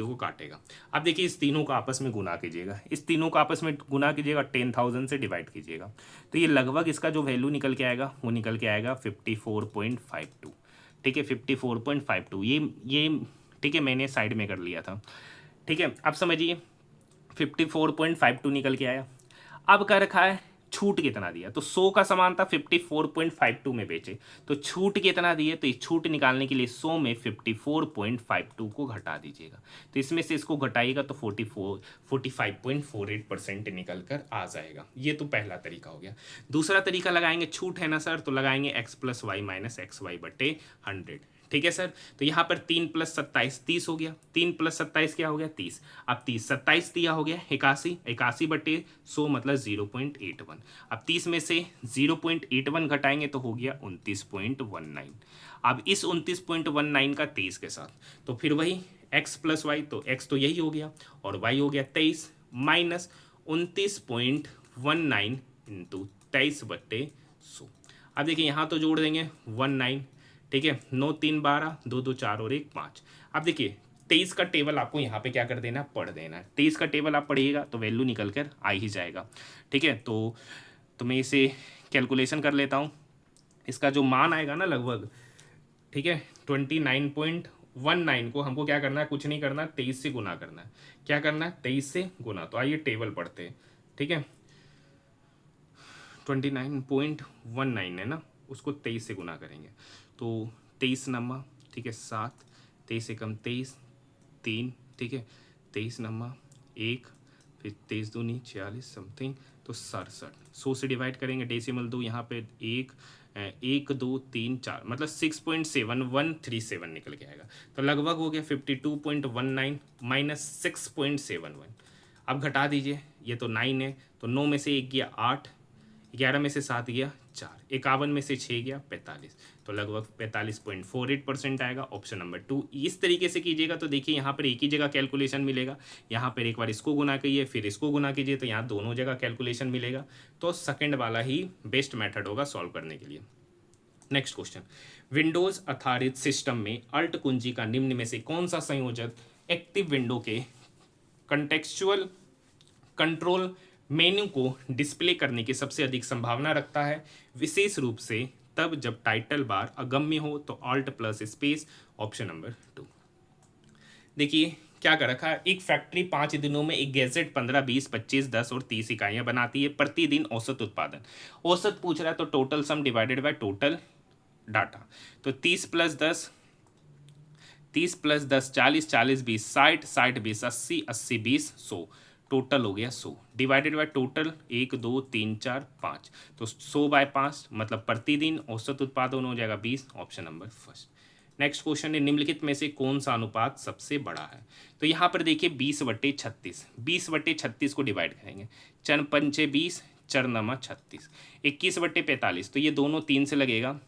को काटेगा। अब देखिए इस तीनों को आपस में गुना कीजिएगा, इस तीनों को आपस में गुना कीजिएगा, 10,000 से डिवाइड कीजिएगा, तो ये लगभग इसका जो वैल्यू निकल के आएगा वो निकल के आएगा 54.52। ठीक है 54.52, ये ठीक है मैंने साइड में कर लिया था। ठीक है अब समझिए 54.52 निकल के आया। अब क्या रखा है, छूट कितना दिया, तो 100 का सामान था 54.52 में बेचे, तो छूट कितना दिए, तो इस छूट निकालने के लिए 100 में 54.52 को घटा दीजिएगा, तो इसमें से इसको घटाइएगा तो 45.48% निकल कर आ जाएगा। ये तो पहला तरीका हो गया। दूसरा तरीका लगाएंगे, छूट है ना सर, तो लगाएंगे x + y - xy/100। ठीक है सर, तो यहाँ पर 3 + 27 30 हो गया, 3 + 27 क्या हो गया 30। अब 30 27 दिया हो गया 81, 81/100 मतलब 0.81। अब 30 में से 0.81 घटाएंगे तो हो गया 29.19। अब इस 29.19 का 23 के साथ, तो फिर वही x + y, तो x तो यही हो गया और y हो गया 23 माइनस 29.19 इंटू 23/100। अब देखिए यहाँ तो जोड़ देंगे 19, ठीक है 9 3 12, 2 2 4 और 1 5। अब देखिए 23 का टेबल आपको यहाँ पे क्या कर देना, पढ़ देना है। 23 का टेबल आप पढ़िएगा तो वैल्यू निकल कर आ ही जाएगा। ठीक है तो मैं इसे कैलकुलेशन कर लेता हूँ। इसका जो मान आएगा ना लगभग, ठीक है 29.19 को हमको क्या करना है, कुछ नहीं करना, 23 से गुना करना है। क्या करना है, 23 से गुना। तो आइए टेबल पढ़ते हैं। ठीक है 29.19 है ना, उसको 23 से गुना करेंगे तो 23 नम्मा, ठीक है 7, 23 एकम 23, 3, ठीक है 23 नम्मा 1, फिर 23 दूनी 46 समथिंग, तो 67। 100 से डिवाइड करेंगे, डेसिमल 2 यहाँ पे 1 1 2 3 4 मतलब 6.7137 निकल के आएगा। तो लगभग हो गया 52.19 माइनस 6.71। अब घटा दीजिए, ये तो 9 है, तो 9 में से 1 गया 8, 11 में से 7 गया 4, 51 में से 6 गया 45, तो लगभग 45.48% आएगा। ऑप्शन नंबर 2 इस तरीके से कीजिएगा तो देखिए यहाँ पर एक ही जगह कैलकुलेशन मिलेगा। यहाँ पर एक बार इसको गुना कीजिए फिर इसको गुना कीजिए तो यहाँ दोनों जगह कैलकुलेशन मिलेगा। तो सेकंड वाला ही बेस्ट मेथड होगा सॉल्व करने के लिए। नेक्स्ट क्वेश्चन, विंडोज आधारित सिस्टम में अल्ट कुंजी का निम्न में से कौन सा संयोजक एक्टिव विंडो के कंटेक्चुअल कंट्रोल मेन्यू को डिस्प्ले करने की सबसे अधिक संभावना रखता है, विशेष रूप से तब जब टाइटल बार अगम्य हो, तो alt plus space. Option number 2। देखिए क्या कर रखा है, एक फैक्ट्री 5 दिनों में एक गैजेट 15 20 25 10 और 30 इकाइयां बनाती है प्रतिदिन औसत उत्पादन। औसत पूछ रहा है तो total sum divided by total data. तो 30 + 10 40 40 20 60 60 20 80 80 20 100, टोटल हो गया 100 डिवाइडेड बाय टोटल 1 2 3 4 5, तो 100/5 मतलब प्रतिदिन औसत उत्पादन हो जाएगा 20। Option number first. Next question है, निम्नलिखित में से कौन सा अनुपात सबसे बड़ा है। तो यहाँ पर देखिए 20/36, 20/36 को डिवाइड करेंगे, चर पंचे 20 चर नमा 36, 21/45, तो ये दोनों 3 से लगेगा,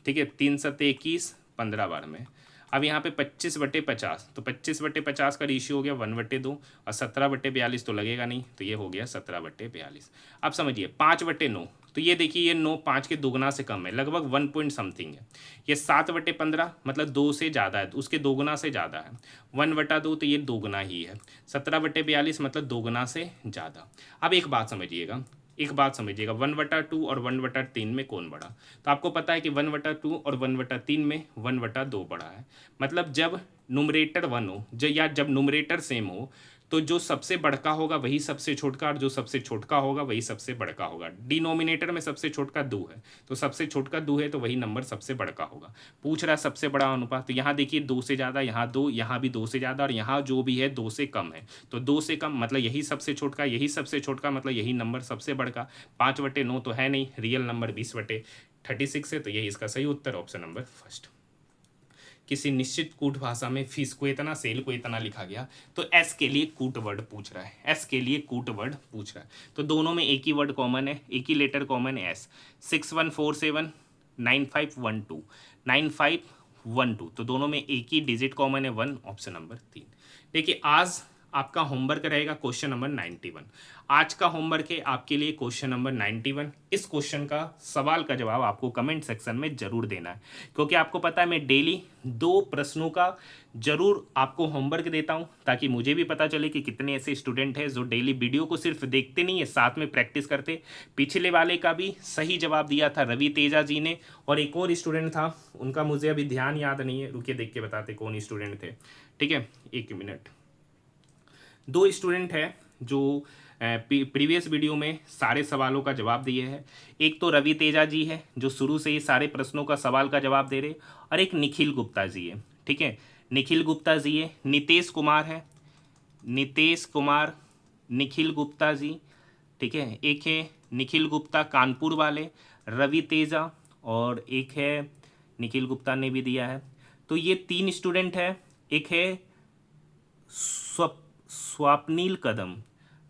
ठीक है 3 सत्ते 21 15 बार में। अब यहाँ पे 25/50, तो 25/50 का रेशियो हो गया 1/2 और 17/42 तो लगेगा नहीं, तो ये हो गया 17/42। अब समझिए 5/9, तो ये देखिए ये 9 5 के दोगुना से कम है, लगभग 1 पॉइंट समथिंग है। ये 7/15 मतलब 2 से ज़्यादा है, तो उसके दोगुना से ज़्यादा है। 1/2 तो ये दोगुना ही है। 17/42 मतलब दोगुना से ज़्यादा। अब एक बात समझिएगा, 1/2 और 1/3 में कौन बड़ा। तो आपको पता है कि 1/2 और 1/3 में 1/2 बड़ा है। मतलब जब नुमरेटर 1 हो या जब नुमरेटर सेम हो तो जो सबसे बड़का होगा वही सबसे छोटका, और जो सबसे छोटका होगा वही सबसे बड़का होगा। डिनोमिनेटर में सबसे छोटका 2 है, तो सबसे छोटका 2 है, तो वही नंबर सबसे बड़का होगा। पूछ रहा है सबसे बड़ा अनुपात, तो यहाँ देखिए 2 से ज़्यादा, यहाँ 2, यहाँ भी 2 से ज़्यादा, और यहाँ जो भी है 2 से कम है। तो 2 से कम मतलब यही सबसे छोटका, यही सबसे छोटका मतलब यही नंबर सबसे बड़का। 5/9 तो है नहीं, रियल नंबर 20/36 है, तो यही इसका सही उत्तर, ऑप्शन नंबर फर्स्ट। किसी निश्चित कूट भाषा में फीस को इतना, सेल को इतना लिखा गया, तो एस के लिए कूट वर्ड पूछ रहा है, एस के लिए कूट वर्ड पूछ रहा है। तो दोनों में एक ही वर्ड कॉमन है, एक ही लेटर कॉमन है, एस। 61479512 9512, तो दोनों में एक ही डिजिट कॉमन है, 1, ऑप्शन नंबर 3। देखिए आज आपका होमवर्क रहेगा क्वेश्चन नंबर 91। आज का होमवर्क है आपके लिए क्वेश्चन नंबर 91। इस क्वेश्चन का सवाल का जवाब आपको कमेंट सेक्शन में जरूर देना है, क्योंकि आपको पता है मैं डेली 2 प्रश्नों का जरूर आपको होमवर्क देता हूं, ताकि मुझे भी पता चले कि कितने ऐसे स्टूडेंट हैं जो डेली वीडियो को सिर्फ देखते नहीं है, साथ में प्रैक्टिस करते। पिछले वाले का भी सही जवाब दिया था रवि तेजा जी ने, और एक और स्टूडेंट था, उनका मुझे अभी ध्यान याद नहीं है, रुकिए देख के बताते कौन स्टूडेंट थे। ठीक है, 1 मिनट। 2 स्टूडेंट है जो प्रीवियस वीडियो में सारे सवालों का जवाब दिए हैं। एक तो रवि तेजा जी है जो शुरू से ही सारे प्रश्नों का सवाल का जवाब दे रहे, और एक निखिल गुप्ता जी है। ठीक है, निखिल गुप्ता जी है, नितेश कुमार है, नितेश कुमार, निखिल गुप्ता जी। ठीक है, एक है निखिल गुप्ता कानपुर वाले, रवि तेजा, और एक है निखिल गुप्ता ने भी दिया है। तो ये 3 स्टूडेंट है। एक है स्वप्नील कदम।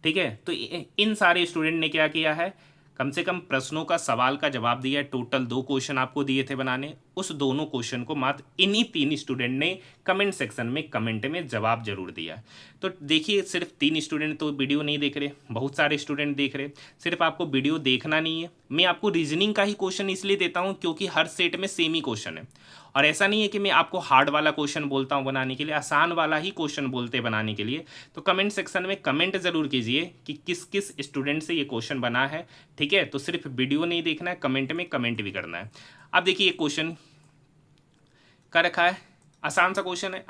ठीक है, तो इन सारे स्टूडेंट ने क्या किया है, कम से कम प्रश्नों का सवाल का जवाब दिया है। टोटल 2 क्वेश्चन आपको दिए थे बनाने, उस दोनों क्वेश्चन को मात्र इन्हीं 3 स्टूडेंट ने कमेंट सेक्शन में कमेंट में जवाब जरूर दिया है। तो देखिए सिर्फ 3 स्टूडेंट तो वीडियो नहीं देख रहे, बहुत सारे स्टूडेंट देख रहे। सिर्फ आपको वीडियो देखना नहीं है, मैं आपको रीजनिंग का ही क्वेश्चन इसलिए देता हूँ क्योंकि हर सेट में सेम ही क्वेश्चन है, और ऐसा नहीं है कि मैं आपको हार्ड वाला क्वेश्चन बोलता हूँ बनाने के लिए, आसान वाला ही क्वेश्चन बोलते बनाने के लिए। तो कमेंट सेक्शन में कमेंट जरूर कीजिए कि किस किस स्टूडेंट से ये क्वेश्चन बना है। ठीक है, तो सिर्फ वीडियो नहीं देखना है, कमेंट में कमेंट भी करना है। अब देखिए ये क्वेश्चन का रखा है, आसान सा क्वेश्चन है।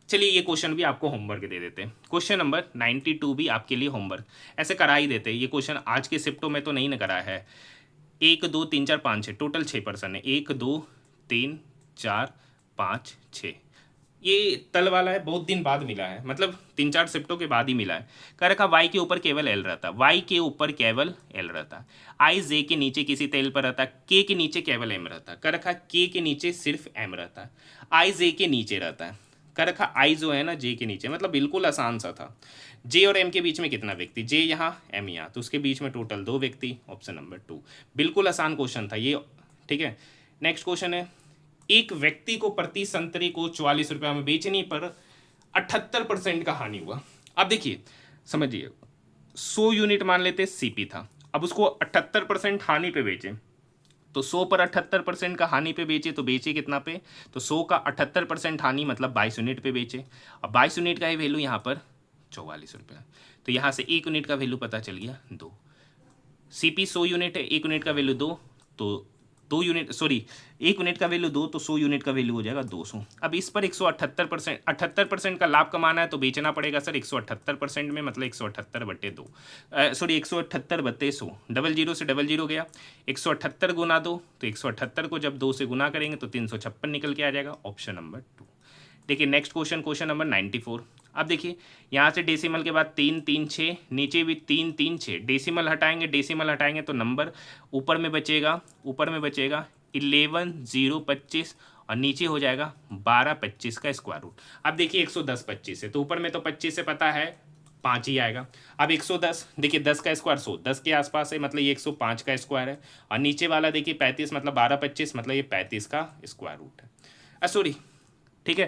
चलिए ये क्वेश्चन भी आपको होमवर्क दे देते हैं। क्वेश्चन नंबर 92 भी आपके लिए होमवर्क ऐसे करा ही देते हैं। ये क्वेश्चन आज के शिफ्टों में तो नहीं ना कराया है। 1 2 3 4 5 6 टोटल 6 पर्सन है। 1 2 3 4 5 6, ये तल वाला है, बहुत दिन बाद मिला है, मतलब 3-4 शिफ्टों के बाद ही मिला है। कह रखा वाई के ऊपर केवल एल रहता, वाई के ऊपर केवल एल रहता, आई जे के नीचे किसी तेल पर रहता, के के नीचे केवल एम रहता। कह रखा के के नीचे सिर्फ एम रहता, आई जे के नीचे रहता है। कह रखा आई जो है ना जे के नीचे, मतलब बिल्कुल आसान सा था। जे और एम के बीच में कितना व्यक्ति, जे यहाँ एम यहाँ, तो उसके बीच में टोटल 2 व्यक्ति, ऑप्शन नंबर 2। बिल्कुल आसान क्वेश्चन था ये। ठीक है, नेक्स्ट क्वेश्चन है, एक व्यक्ति को प्रति संतरे को 44 रुपये में बेचने पर 78% का हानि हुआ। अब देखिए समझिए, 100 यूनिट मान लेते सीपी था, अब उसको 78% हानि पे बेचे, तो 100 पर 78% का हानि पे बेचे, तो बेचे कितना पे, तो 100 का 78% हानि मतलब 22 यूनिट पे बेचे। अब 22 यूनिट का ही वैल्यू यहाँ पर 44 रुपये, तो यहाँ से 1 यूनिट का वैल्यू पता चल गया 2। सीपी 100 यूनिट है, 1 यूनिट का वैल्यू 2, तो 2 यूनिट, सॉरी 1 यूनिट का वैल्यू 2, तो 100 यूनिट का वैल्यू हो जाएगा 200। अब इस पर 178% का लाभ कमाना है, तो बेचना पड़ेगा सर 178% में, मतलब 178/2, सॉरी 178/100, 00 से 00 गया, 178 गुना 2, तो 178 को जब 2 से गुना करेंगे तो 356 निकल के आ जाएगा, ऑप्शन नंबर 2। देखिए नेक्स्ट क्वेश्चन, क्वेश्चन नंबर 94। अब देखिए यहाँ से डेसिमल के बाद 3 3 6, नीचे भी 3 3 6, डेसिमल हटाएंगे तो नंबर ऊपर में बचेगा 11 0 25, और नीचे हो जाएगा 12 25 का स्क्वायर रूट। अब देखिए 110 25 है, तो ऊपर में तो 25 से पता है 5 ही आएगा। अब 110, देखिए 10 का स्क्वायर 100, 10 के आसपास है, मतलब ये 105 का स्क्वायर है, और नीचे वाला देखिए 35, मतलब 12 25, मतलब ये 35 का स्क्वायर रूट है, सॉरी। ठीक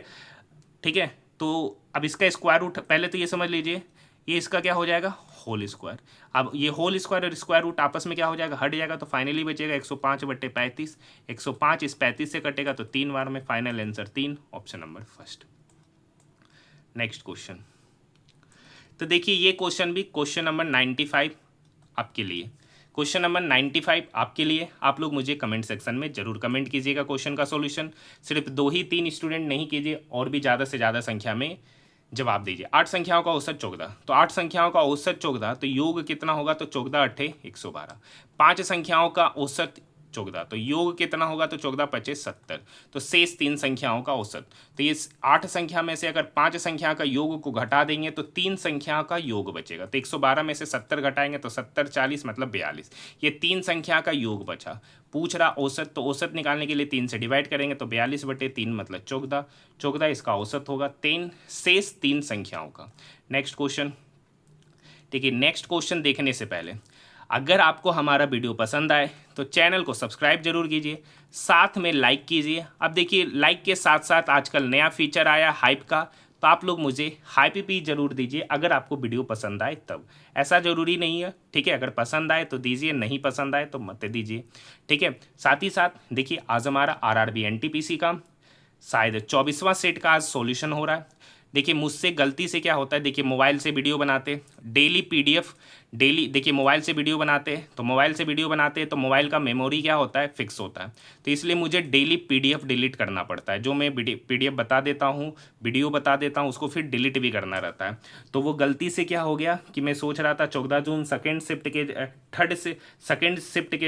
है, तो अब इसका स्क्वायर रूट पहले तो ये समझ लीजिए, ये इसका क्या हो जाएगा, होल स्क्वायर। अब ये होल स्क्वायर और स्क्वायर रूट आपस में क्या हो जाएगा, हट जाएगा, तो फाइनली बचेगा 105/35। 105 इस 35 से कटेगा, तो 3 बार में final answer 3, option number first. Next question, तो देखिए ये क्वेश्चन भी क्वेश्चन नंबर 95 आपके लिए, क्वेश्चन नंबर 95 आपके लिए। आप लोग मुझे कमेंट सेक्शन में जरूर कमेंट कीजिएगा क्वेश्चन का सॉल्यूशन। सिर्फ 2 ही 3 स्टूडेंट नहीं कीजिए, और भी ज़्यादा से ज़्यादा संख्या में जवाब दीजिए। 8 संख्याओं का औसत 14, तो 8 संख्याओं का औसत 14, तो योग कितना होगा, तो 14 अट्ठे 112। 5 संख्याओं का औसत 14, तो योग कितना होगा, तो 14 पचे 70। तो शेष 3 संख्याओं का औसत, तो ये 8 संख्या में से अगर 5 संख्या का योग को घटा देंगे तो 3 संख्या का योग बचेगा। तो 112 में से 70 घटाएंगे तो 70 40 मतलब 42। ये 3 संख्या का योग बचा। पूछ रहा औसत, तो औसत निकालने के लिए 3 से डिवाइड करेंगे तो 42/3 मतलब 14। 14 इसका औसत होगा 3 शेष 3 संख्याओं का। Next question. ठीक है, नेक्स्ट क्वेश्चन देखने से पहले अगर आपको हमारा वीडियो पसंद आए तो चैनल को सब्सक्राइब जरूर कीजिए, साथ में लाइक कीजिए। अब देखिए लाइक के साथ साथ आजकल नया फीचर आया हाइप का, तो आप लोग मुझे हाइप भी जरूर दीजिए अगर आपको वीडियो पसंद आए तब। ऐसा ज़रूरी नहीं है, ठीक है, अगर पसंद आए तो दीजिए, नहीं पसंद आए तो मत दीजिए। ठीक है, साथ ही साथ देखिए आज हमारा आरआरबी एनटीपीसी का शायद 24वां सेट का आज सॉल्यूशन हो रहा है। देखिए मुझसे गलती से क्या होता है, देखिए मोबाइल से वीडियो बनाते डेली पीडीएफ, डेली देखिए मोबाइल से वीडियो बनाते हैं तो मोबाइल का मेमोरी क्या होता है, फिक्स होता है। तो इसलिए मुझे डेली पीडीएफ डिलीट करना पड़ता है। जो मैं पीडीएफ बता देता हूँ, वीडियो बता देता हूँ, उसको फिर डिलीट भी करना रहता है। तो वो गलती से क्या हो गया कि मैं सोच रहा था 14 जून सेकेंड शिफ्ट के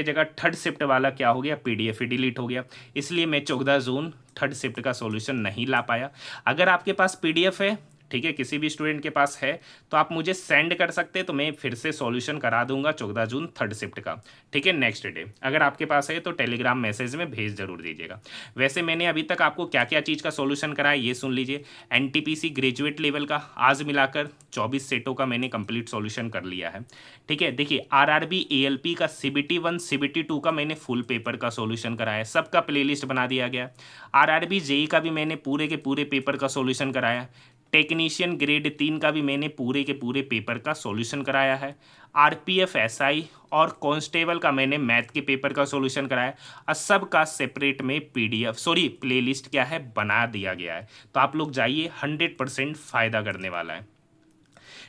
जगह थर्ड शिफ्ट वाला क्या हो गया, पीडीएफ ही डिलीट हो गया। इसलिए मैं 14 जून थर्ड शिफ्ट का सॉल्यूशन नहीं ला पाया। अगर आपके पास पीडीएफ है, ठीक है, किसी भी स्टूडेंट के पास है तो आप मुझे सेंड कर सकते हैं, तो मैं फिर से सॉल्यूशन करा दूंगा 14 जून थर्ड शिफ्ट का। ठीक है, नेक्स्ट डे अगर आपके पास है तो टेलीग्राम मैसेज में भेज जरूर दीजिएगा। वैसे मैंने अभी तक आपको क्या क्या चीज़ का सॉल्यूशन कराया ये सुन लीजिए। एनटीपीसी ग्रेजुएट लेवल का आज मिलाकर 24 सेटों का मैंने कंप्लीट सॉल्यूशन कर लिया है। ठीक है, देखिए आरआरबी एएलपी का सीबीटी 1 सीबीटी 2 का मैंने फुल पेपर का सॉल्यूशन कराया, सबका प्लेलिस्ट बना दिया गया। आरआरबी जेई का भी मैंने पूरे के पूरे पेपर का सॉल्यूशन कराया। टेक्नीशियन ग्रेड 3 का भी मैंने पूरे के पूरे पेपर का सॉल्यूशन कराया है। आरपीएफ एसआई और कांस्टेबल का मैंने मैथ के पेपर का सॉल्यूशन कराया और सब का सेपरेट में प्लेलिस्ट क्या है, बना दिया गया है। तो आप लोग जाइए, 100% फ़ायदा करने वाला है।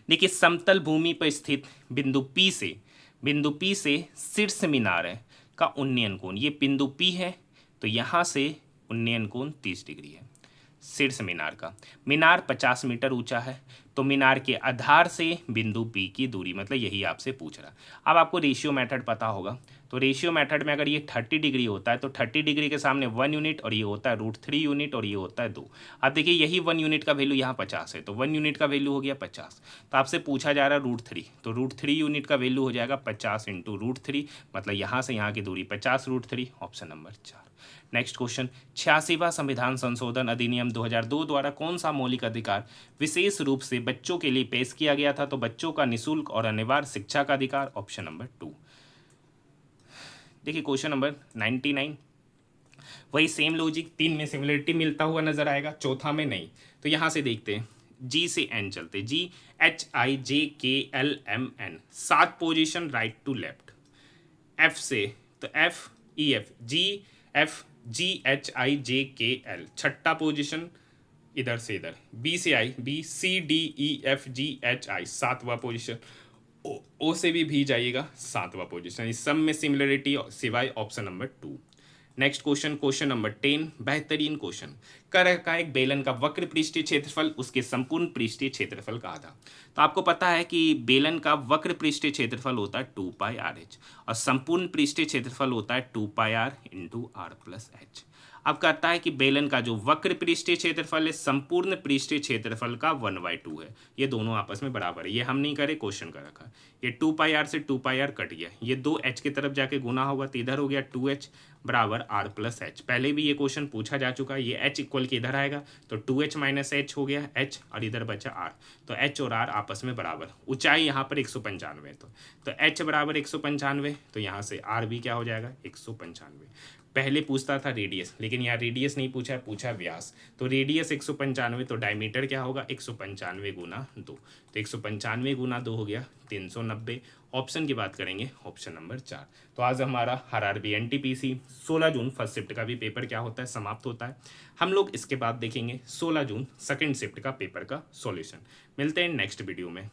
देखिए समतल भूमि पर स्थित बिंदु पी से शीर्ष मीनार है का उन्नयन कोण, ये बिंदु पी है तो यहाँ से उन्नयन कोण 30 डिग्री है। शीर्ष मीनार का, मीनार 50 मीटर ऊंचा है, तो मीनार के आधार से बिंदु पी की दूरी, मतलब यही आपसे पूछ रहा। अब आपको रेशियो मेथड पता होगा, तो रेशियो मेथड में अगर ये 30 डिग्री होता है तो 30 डिग्री के सामने 1 यूनिट और ये होता है √3 यूनिट और ये होता है 2। अब देखिए यही 1 यूनिट का वैल्यू यहाँ 50 है, तो 1 यूनिट का वैल्यू हो गया 50। तो आपसे पूछा जा रहा है √3, तो √3 यूनिट का वैल्यू हो जाएगा 50 × √3, मतलब यहाँ से यहाँ की दूरी 50 √3, ऑप्शन नंबर 4। नेक्स्ट क्वेश्चन, 86वां संविधान संशोधन अधिनियम 2002 द्वारा कौन सा मौलिक अधिकार विशेष रूप से बच्चों के लिए पेश किया गया था, तो बच्चों का निःशुल्क और अनिवार्य शिक्षा का अधिकार, ऑप्शन नंबर 2। देखिए क्वेश्चन नंबर 99, वही सेम लॉजिक, 3 में सिमिलरिटी मिलता हुआ नजर आएगा, चौथा में नहीं। तो यहाँ से देखते हैं, जी से एन चलते, GHIJKLMN 7 position right to left. F से तो FEF GFGHIJKL 6ठा पोजीशन इधर से इधर। बी से आई BCDEFGHI 7वां पोजीशन। ओ से भी जाइएगा 7वां पोजीशन। इस सब में सिमिलरिटी सिवाय option number 2। Next question, question number 10, बेहतरीन क्वेश्चन। कर का एक बेलन का वक्र पृष्ठीय क्षेत्रफल उसके संपूर्ण पृष्ठीय क्षेत्रफल का आधा। तो आपको पता है कि बेलन का वक्र पृष्ठीय क्षेत्रफल होता है 2πRh और संपूर्ण पृष्ठीय क्षेत्रफल होता है 2πR × R+H। अब कहता है कि बेलन का जो वक्र पृष्ठीय क्षेत्रफल है संपूर्ण पृष्ठीय क्षेत्रफल का 1/2 है। ये दोनों आपस में बराबर है, ये हम नहीं करे, क्वेश्चन का रखा। ये 2πR से 2πR कट गया, ये 2h की तरफ जाके गुना होगा तो इधर हो गया 2h बराबर R+H। पहले भी ये क्वेश्चन पूछा जा चुका है। ये h इक्वल के इधर आएगा तो 2h - h हो गया h और इधर बचा r, तो h और r आपस में बराबर। ऊंचाई यहाँ पर 195 है, तो h बराबर 195, तो यहाँ से r भी क्या हो जाएगा 195। पहले पूछता था रेडियस, लेकिन यहाँ रेडियस नहीं पूछा है, पूछा व्यास। तो रेडियस 195, तो डायमीटर क्या होगा 195 × 2, तो 195 × 2 हो गया 390। ऑप्शन की बात करेंगे, ऑप्शन नंबर 4। तो आज हमारा RRB NTPC 16 June first shift का भी पेपर क्या होता है, समाप्त होता है। हम लोग इसके बाद देखेंगे 16 जून सेकंड शिफ्ट का पेपर का सॉल्यूशन। मिलते हैं नेक्स्ट वीडियो में।